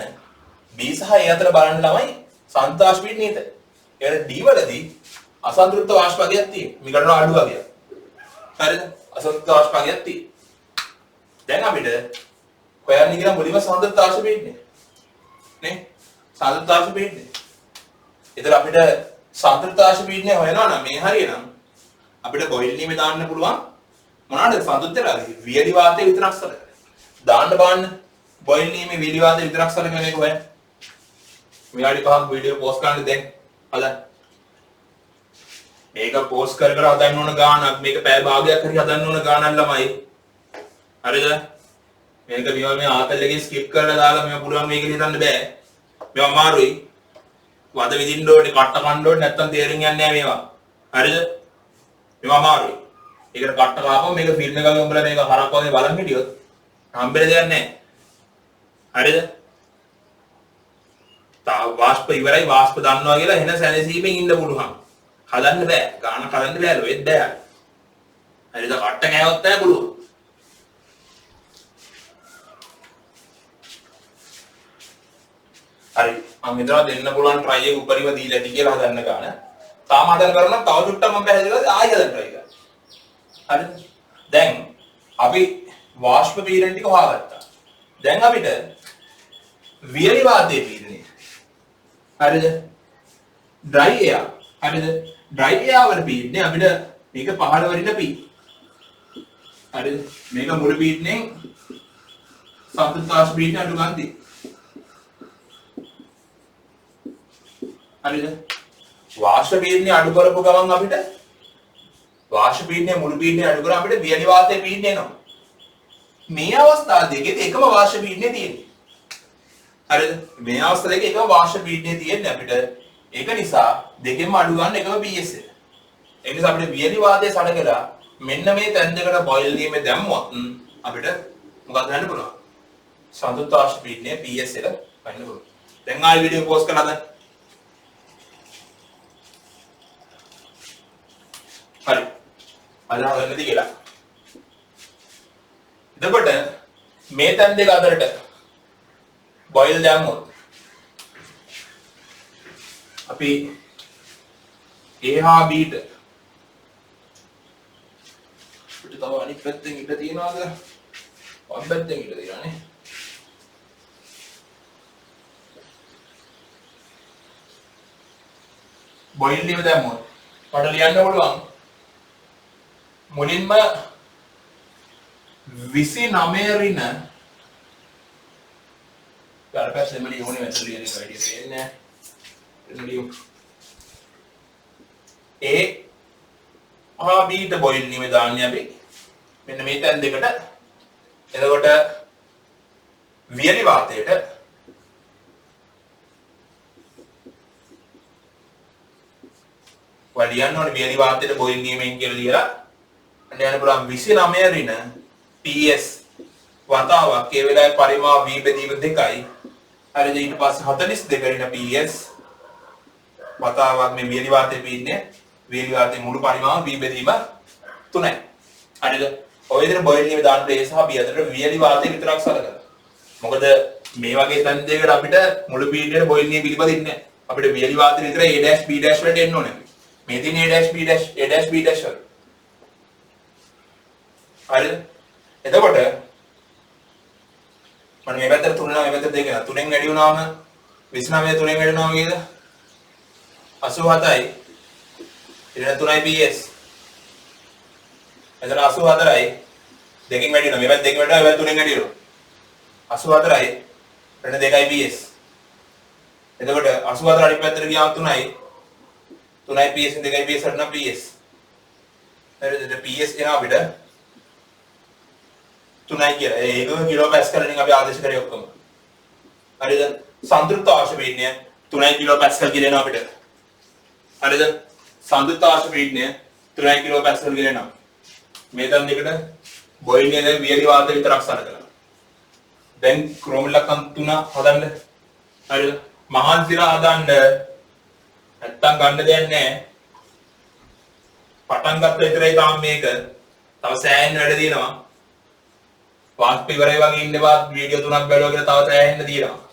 B සහ A අතර බලන්න ළමයි සන්තෘප්ත වාෂ්ප පීඩනය නේද? ඒකට D වලදී අසන්තෘප්ත වාෂ්ප වගේක් තියෙනවා. මේකට අඩු වගේක්. හරිද? අසන්තෘප්ත වාෂ්ප වගේක් තියෙනවා. දැන් අපිට හොයන්න කියලා මුලින්ම සන්තෘප්ත වාෂ්ප පීඩනය. නේ? සන්තෘප්ත වාෂ්ප පීඩනය. ඒතර අපිට සන්තෘප්ත වාෂ්ප පීඩනය හොයනවා නම් මේ හරියනම් අපිට බොයිල් නියමේ දාන්න පුළුවන් මොනවාද සන්තෘප්ත වෙලාද? වියලි වාතය විතරක් සලකන. දාන්න බාන්න බොයිල් නියමේ වියලි වාතය විතරක් සලකන එක හොයන්න. විනාඩි 5ක් වීඩියෝ පෝස්ට් කරන්න දැන්. හදන්න. මේක පෝස්ට් කර හදන්න ඕන ගානක් මේක පැය භාගයක් හරි හදන්න ඕන ගානක් ළමයි. හරිද? මේක මේ ආතල් එකේ ස්කිප් කරලා දාලා මේක පුළුවන් මේක හිතන්න බෑ. මේවා අමාරුයි. වද විදින්න ඕනේ, කට්ට කන්න ඕනේ නැත්තම් තේරුම් යන්නේ නැහැ මේවා. හරිද? මේවා අමාරුයි. ඒකට කට්ට කාපුවම මේක ෆිල්ම් එකකින් උඹලා මේක හරක් වගේ බලන් හිටියොත් හම්බෙන්න දෙයක් නැහැ. හරිද? වාෂ්ප ඉවරයි වාෂ්ප දන්නවා කියලා එන සැනසීමෙන් ඉන්න පුළුවන්. හදන්න බෑ. ගාන කරන්න බෑ ලොෙත් බෑ. හරිද? කට්ට ගෑවොත් නැහැ පුළුවන්. හරි. මම හිතනවා දෙන්න පුළුවන් try එක උපරිම දීලා ඇති කියලා හදන්න ගාන. තාම හදන්න කරනවා තව චුට්ටක් මම පැහැදිලිවද ආයෙ හදන්න try කරා. හරිද? දැන් අපි වාෂ්ප පීඩන ටික හොයාගත්තා. දැන් අපිට වියලි වාතයේ පීඩනය. හරිද? dry air. හරිද? dry air වල පීඩනය අපිට මේක පහළ වරින පී. හරිද? මේක මුළු පීඩනයෙන් සම්පූර්ණ පීඩනය අඩු ගන්න දී. හරිද? වාෂ්ප පීඩනය අඩු කරපු ගමන් අපිට වාෂ්ප පීඩනය මුළු පීඩනය අඩු කරා අපිට වියලි වාතයේ පීඩනය එනවා. මේ අවස්ථා දෙකේදී එකම වාෂ්ප පීඩනය තියෙන්නේ. හරිද? මේ අවස්ථා දෙකේ එකම වාෂ්ප පීඩනය තියෙන්නේ අපිට. ඒක නිසා දෙකෙන්ම අඩු ගන්න එකම PS එක. ඒ නිසා අපිට වියලි වාතයේ සලකලා මෙන්න මේ තැන් දෙකට බොයිල් දීමේ දැම්මොත් අපිට මොකක්ද වෙන්න පුළුවන්? සන්තුෂ්ත වාෂ්ප පීඩනය PS එක ගන්න පුළුවන්. දැන් ආයෙ වීඩියෝ පෝස්ට් කරලාද? හරි. අදහස් ගන්නද කියලා. එතකොට මේ තැන් දෙක අතරට බොයිල් දැම්මොත් අපි A හා B ට පිට තව අනිත් පැත්තෙන් ඉඳ තියනවාද? වම් පැත්තෙන් ඉඳ තියනවානේ. බොයිල් දීම දැම්මොත් මට ලියන්න පුළුවන් මුලින්ම 29 රින කාර්පස් එමලි ඕනේ මෙතන ලියන එක වැඩි තේන්නේ නැහැ. ඒ ආබීට බොයිල් නිමේ දාන්නේ අපි මෙන්න මේ තැන් දෙකට. එතකොට වියලි වාතයට වලියන්න ඕනේ වියලි වාතයට බොයිල් නිමෙන් කියලා ලියලා අන්න යන පුළුවන් 29 රින PS වතාවක් ඒ වෙලාවේ පරිමාව V බෙදීම 2යි. හරිද? ඊට පස්සේ 42 රින PS වතාවක් මේ වියලි වාතයේ පීන්නේ වියලි වාතයේ මුළු පරිමාව V බෙදීම 3යි. හරිද? ඔය විදිහට බොයිල් නිමේ දාන්න A සහ B අතර වියලි වාතය විතරක් සලකනවා. මොකද මේ වගේ තැන් දෙකකට අපිට මුළු පීඩනයේ බොයිල් නිමේ පිළිපදින්නේ නැහැ. අපිට වියලි වාතය විතර A dash B dash වලට එන්න ඕනේ. මේ තියෙන A dash B dash වල. හරිද? එතකොට මම මේ පැත්තට 3 නා මේ පැත්තට 2 නා 3ෙන් වැඩි වුණාම 29 3ෙන් වැඩි වුණාම කීයද? 87යි. ඊට 3යි PS. එතන 84යි. දෙකෙන් වැඩි වෙනවා. මේ පැත්ත දෙකෙන් වැඩි වෙනවා. මේ පැත්ත 3ෙන් වැඩි වෙනවා. 84යි. ඊට 2යි PS. එතකොට 84 අනිත් පැත්තට ගියාම 3යි. 3යි PS 2යි PS හරිනම් PS. හරිද? PS එනවා අපිට 3යි කියලා. ඒක කිලෝ පැස්කල් වලින් අපි ආදේශ කරේ ඔක්කොම. හරිද? සන්තුෂ්ත වාෂ්ප පීඩනය 3යි කිලෝ පැස්කල් කියලා එනවා අපිට. හරිද? සන්තුෂ්ත වාෂ්ප පීඩනය 3යි කිලෝ පැස්කල් කියලා එනවා. මේ තැන් දෙකට බොයිල් එකේ වියලි වාතය විතරක් සලකනවා. දැන් ක්‍රෝමිලකම් 3 හදන්න. හරිද? මහන්සිලා හදන්න නැත්තම් ගන්න දෙයක් නැහැ. පටන් ගත්ත විතරයි තාම මේක. තව සෑහෙන වැඩ දිනවා. වාෂ්ප ඉවරයි වගේ ඉන්න බා වීඩියෝ 3ක් බැලුවා කියලා තව සෑහෙන්න දිනවා.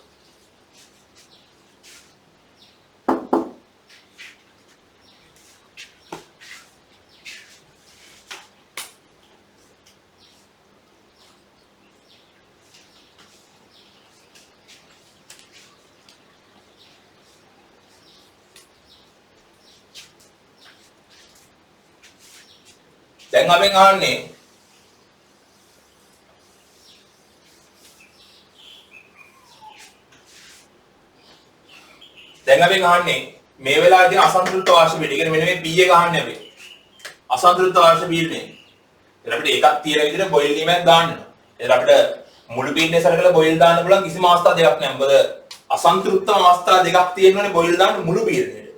දැන් අපෙන් අහන්නේ මේ වෙලාවේ තියෙන අසන්තෘප්ත වාෂ්ප පීඩනය. කියන්නේ මෙන්න මේ P එක ගහන්නේ අපි. අසන්තෘප්ත වාෂ්ප පීඩනය. එතන අපිට එකක් තියෙන විදිහට බොයිල් වීමක් දාන්න වෙනවා. එතන අපිට මුළු පීඩනය සරකලා බොයිල් දාන්න පුළුවන් කිසිම අවස්ථා දෙකක් නැහැ. මොකද අසන්තෘප්ත අවස්ථා දෙකක් තියෙනවනේ බොයිල් දාන්න මුළු පීඩනයට.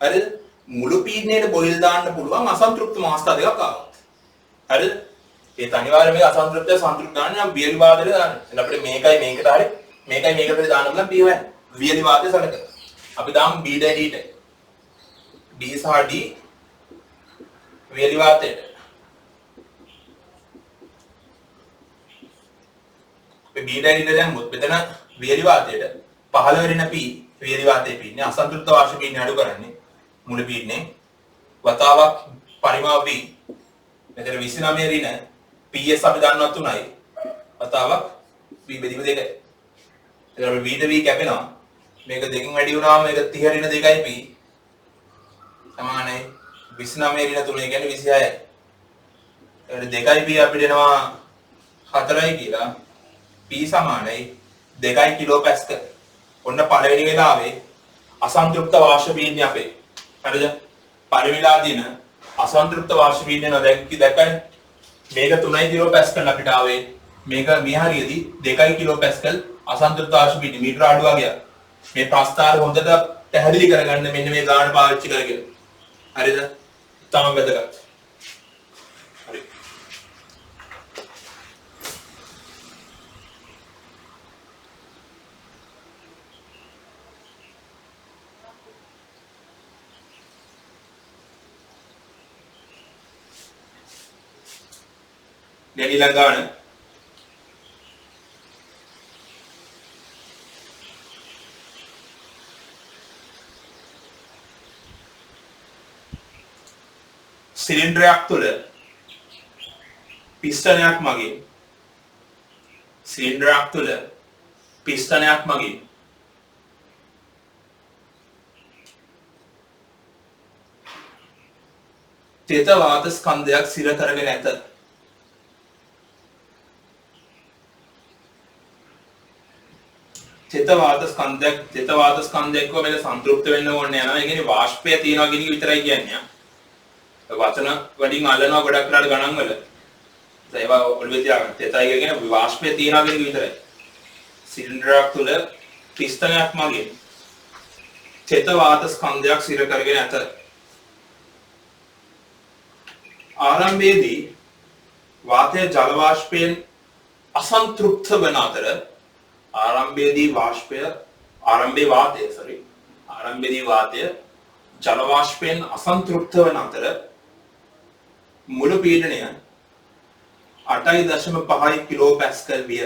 හරිද? මුළු පීඩනයට බොයිල් දාන්න පුළුවන් අසන්තෘප්ත අවස්ථා දෙකක් ආවා. හරිද? ඒ අනිවාර්යයෙන් මේ අසන්තෘප්ත සන්තෘප්ත දාන්න නම් වියලි වාදයට දාන්න. එතන අපිට මේකයි මේකට හරි මේකයි මේකට දාන්න පුළුවන් P1. වියලි වාදය සරකලා. අපි දාමු B ඩ ට. B සහ D වියලි වාතයට. B ඩ ට දැම්මොත් මෙතන වියලි වාතයට 15 වෙන P වියලි වාතයේ පීඩනය අසන්තෘප්ත වාෂ්ප පීඩනය අඩු කරන්නේ මුළු පීඩනයෙන් වතාවක් පරිමාව V මෙතන 29 රින PS අපි දන්නවා 3යි වතාවක් V බෙදීම 2යි. එතකොට අපි V ද V කැපෙනවා. මේක දෙකෙන් වැඩි වුණාම මේක 30 රින 2යි P සමානයි 29 රින 3 කියන්නේ 26යි. එතකොට 2යි P අපිට එනවා 4යි කියලා P සමානයි 2 කිලෝ පැස්කල්. ඔන්න පළවෙනි වෙලාවේ අසන්තෘප්ත වාෂ්ප පීඩනය අපේ. හරිද? පරිවිලා දින අසන්තෘප්ත වාෂ්ප පීඩනය දැක්කනේ. මේක 3 කිලෝ පැස්කල් අපිට ආවේ. මේක මේ හරියදී 2 කිලෝ පැස්කල් අසන්තෘප්ත වාෂ්ප පීඩනය මීටර අඩුවා ගියා. මේ ප්‍රස්ථාර හොඳට පැහැදිලි කරගන්න මෙන්න මේ ගාන පාවිච්චි කරගෙන. හරිද? තාම වැදගත්. හරි. දැන් ඊළඟ ගාන සිලින්ඩරයක් තුළ පිස්ටනයක් මගින් තෙත වාත ස්කන්ධයක් සිර කරගෙන ඇත. තෙත වාත ස්කන්ධයක් කො මෙල සන්තෘප්ත වෙන්න ඕනේ යනවා. ඒ කියන්නේ වාෂ්පය තියනවා කියන එක විතරයි කියන්නේ. වචන වලින් අල්ලනවා ගොඩක් වෙලාට ගණන් වල. ඒවා ඔළුවේ තියාගන්න. තෙතයි කියන්නේ වාෂ්පය තියනවා කියන එක විතරයි. සිලින්ඩරයක් තුළ පිස්තනයක් මගින් තෙත වාත ස්කන්ධයක් සිර කරගෙන ඇත. ආරම්භයේදී වාතය ජල වාෂ්පයෙන් අසන්තෘප්ත වන අතර ආරම්භයේදී වාතය ජල වාෂ්පයෙන් අසන්තෘප්ත වන අතර මුළු පීඩනය 8.5 කිලෝ පැස්කල් විය.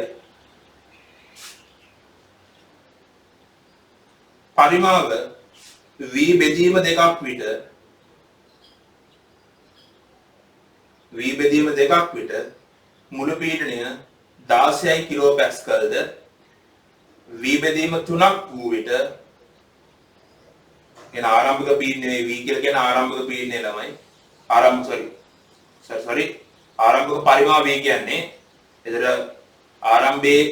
පරිමාව V බෙදීම දෙකක් විට මුළු පීඩනය 16 කිලෝ පැස්කල්ද V බෙදීම 3ක් වූ විට කියන ආරම්භක පීඩනය V කියලා කියන ආරම්භක පීඩනය ළමයි ආරම්භක පරිමාව V කියන්නේ එතන ආරම්භයේ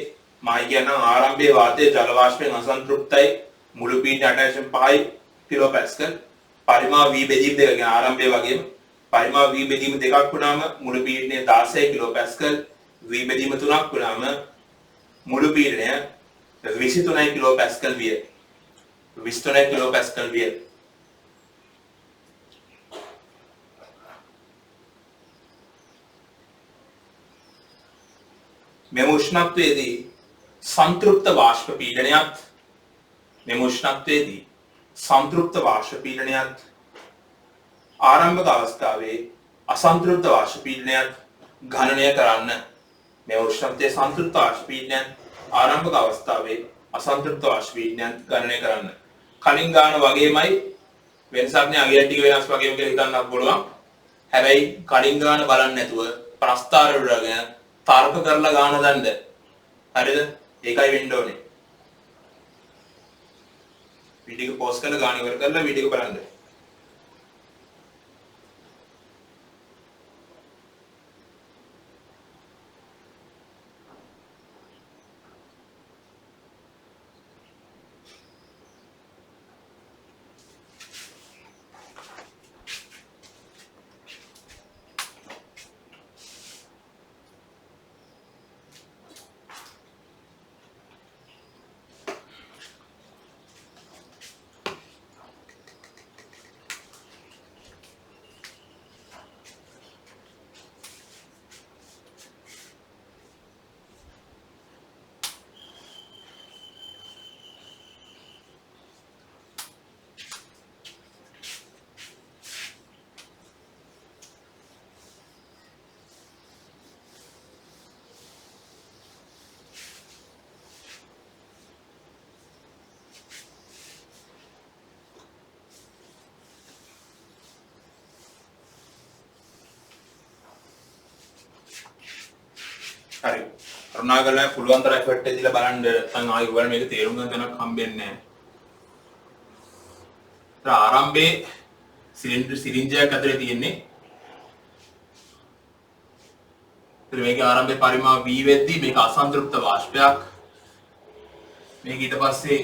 මයි කියන ආරම්භයේ වාතයේ ජල වාෂ්පයෙන් අසන්තෘප්තයි මුළු පීඩනය 8.5 කිලෝ පැස්කල් පරිමාව V බෙදීම දෙක කියන ආරම්භයේ වගේම පරිමාව V බෙදීම දෙකක් වුණාම මුළු පීඩනය 16 කිලෝ පැස්කල් V බෙදීම 3ක් වුණාම මුළු පීඩනය 23 කිලෝ පැස්කල් විය. 23 කිලෝ පැස්කල් විය. මෙම උෂ්ණත්වයේදී සන්තෘප්ත වාෂ්ප පීඩනයත් ආරම්භක අවස්ථාවේ අසන්තෘප්ත වාෂ්ප පීඩනයත් ගණනය කරන්න. මේ උෂ්ණත්වයේ සන්තෘප්ත වාෂ්ප පීඩනයත් ආරම්භක අවස්ථාවේ අසන්තෘප්ත වාෂ්ප පීඩනයත් ගණනය කරන්න. කලින් ගාන වගේමයි වෙනසක් නෑ අගයන් ටික වෙනස් වගේම කියලා හිතන්නත් පුළුවන්. හැබැයි කලින් ගාන බලන්න නැතුව ප්‍රස්ථාර වලගෙන තර්ක කරලා ගාන දන්න. හරිද? ඒකයි වෙන්න ඕනේ. වීඩියෝ එක පෝස් කරලා ගාන ඉවර කරලා වීඩියෝ එක බලන්න. කරුණාකරලා පුළුවන් තරම් එෆර්ට් එක දීලා බලන්න නැත්නම් ආයෙ ඔයාලා මේක තේරුම් ගන්න තැනක් හම්බෙන්නේ නැහැ. ආරම්භයේ සිරින්ජයක් ඇතුලේ තියෙන්නේ. ඉතින් මේකේ ආරම්භයේ පරිමාව V වෙද්දී මේක අසන්තෘප්ත වාෂ්පයක්. මේක ඊට පස්සේ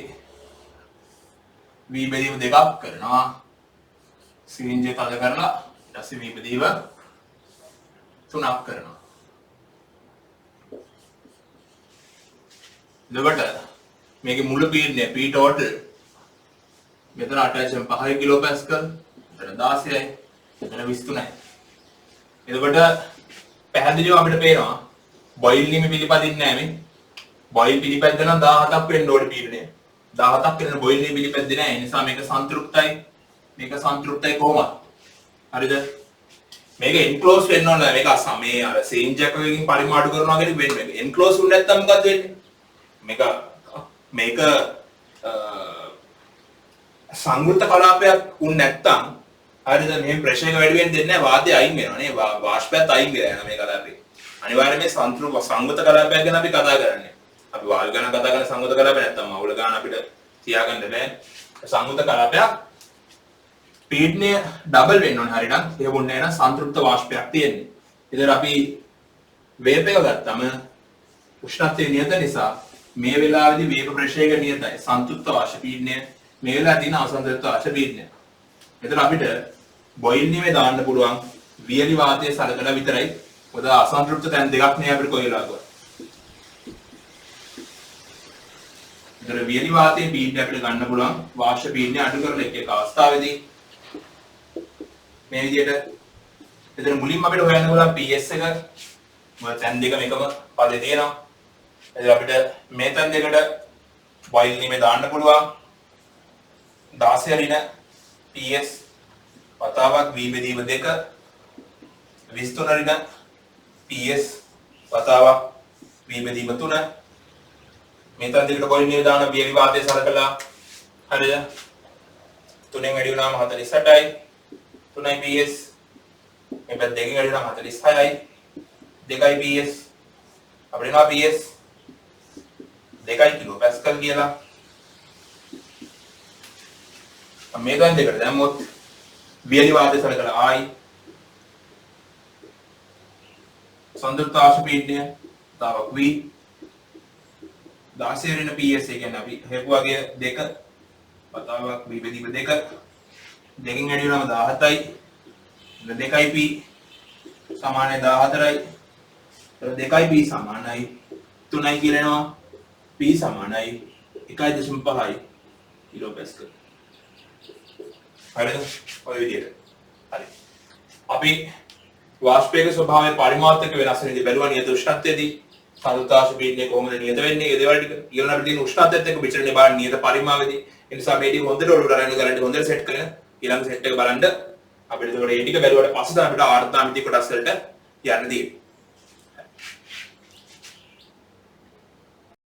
V බෙදීම දෙකක් කරනවා. සිරින්ජය තද කරලා ඊට පස්සේ V බෙදීම තුනක් කරනවා. එතකොට මේකේ මුළු පීඩනය P total මෙතන අටැචම් 5 කිලෝ පැස්කල් මෙතන 16යි මෙතන 23යි. එතකොට පැහැදිලිව අපිට පේනවා බොයිල් නීම පිළිපදින්නේ නැහැ මේ. බොයිල් පිළිපැද්ද නම් 17ක් වෙන්න ඕනේ පීඩනය. 17ක් වෙන බොයිල් නීම පිළිපැද්දේ නැහැ. ඒ නිසා මේක සන්තුෂ්ටයි. මේක සන්තුෂ්ටයි කොහොමද? හරිද? මේක එන්ක්ලෝස් වෙන්න ඕනේ. මේක මේ අර සේන්ජ් එකකින් පරිමාව අඩු කරනවා කියන එක වෙන්නේ. මේක එන්ක්ලෝස් වුනේ නැත්නම් මොකද වෙන්නේ? මේක සංවෘත කලාපයක් වුණ නැත්තම් හරිද මේ ප්‍රෙෂර් එක වැඩි වෙන්න දෙන්නේ නැහැ වාතය අයින් වෙනවා නේ වාෂ්පයත් අයින් වෙලා යනවා මේ කලාපේ අනිවාර්යයෙන් මේ සංවෘත කලාපයක් ගැන අපි කතා කරන්නේ අපි වාල් ගැන කතා කරන සංවෘත කලාපය නැත්තම් අවුල ගන්න අපිට තියාගන්න බෑ සංවෘත කලාපයක් පීඩනය ඩබල් වෙන්න ඕනේ හරිනම් ඒක වුණේ නැහැ නම් සංතෘප්ත වාෂ්පයක් තියෙන්නේ ඉතින් අපි වේප් එක ගත්තම උෂ්ණත්වය නියත නිසා මේ වෙලාවේදී වේප ප්‍රෙෂර් එක නියතයි සන්තුෂ්ත වාෂ්ප පීඩනය මේ වෙලාවේ තියෙන අසන්තෘප්ත වාෂ්ප පීඩනය. එතන අපිට බොයිල් නීමේ දාන්න පුළුවන් වියලි වාතයේ සලකලා විතරයි. මොකද අසන්තෘප්ත තැන් දෙකක් නේ අපිට කොයි වෙලාවකවත්. එතන වියලි වාතයේ පීඩනය අපිට ගන්න පුළුවන් වාෂ්ප පීඩනය අඩු කරන එක අවස්ථාවේදී මේ විදිහට එතන මුලින්ම අපිට හොයන්න පුළුවන් PS එක මොකද තැන් දෙක මේකම පදේ තියෙනවා. එතන අපිට මේ තැන් දෙකට බොයිල් නීමේ දාන්න පුළුවන් 16 රින PS වතාවක් V බෙදීම 2 23 රින PS වතාවක් V බෙදීම 3 මේ තැන් දෙකට බොයිල් නීමේ දාන වියලි වාතයේ සලකලා හරිද 3න් වැඩි වුණාම 48යි 3යි PS මේ පැත්ත දෙකෙන් වැඩි වුණාම 46යි 2යි PS අපිට එනවා PS 2 කිලෝ පැස්කල් කියලා මේ ගන්න දෙකට දැම්මොත් වියලි වාතය සලකලා ආයි සන්තුෂ්ත වාෂ්ප පීඩනය තාවක් V 16 වෙන PS එක කියන්නේ අපි හේපුවාගේ 2 වතාවක් V බෙදීම 2 දෙකෙන් වැඩි වුණාම 17යි 2යි P සමානයි 14යි 2යි P සමානයි 3යි කියලා එනවා P සමානයි 1.5යි කිලෝ පැස්කල් හරිද? ඔය විදිහට. හරි. අපි වාෂ්පයේ ස්වභාවය පරිමාවත් එක්ක වෙනස් වෙන විදිහ බැලුවා නියත උෂ්ණත්වයේදී සන්තුෂ්ත වාෂ්ප පීඩනය කොහොමද නියත වෙන්නේ? ඒ දේවල් ටික ඊළඟ අපිට තියෙන උෂ්ණත්වයත් එක්ක විචලනය බලන්න නියත පරිමාවේදී. ඒ නිසා මේ ටික හොඳට ඔලුවට අරගෙන ගලන්ට හොඳට සෙට් කරගෙන ඊළඟ සෙට් එක බලන්න අපිට ඒකට ඒ ටික බැලුවාට පස්සේ තමයි අපිට ආර්ථාමිතික කොටස් වලට යන්න තියෙන්නේ.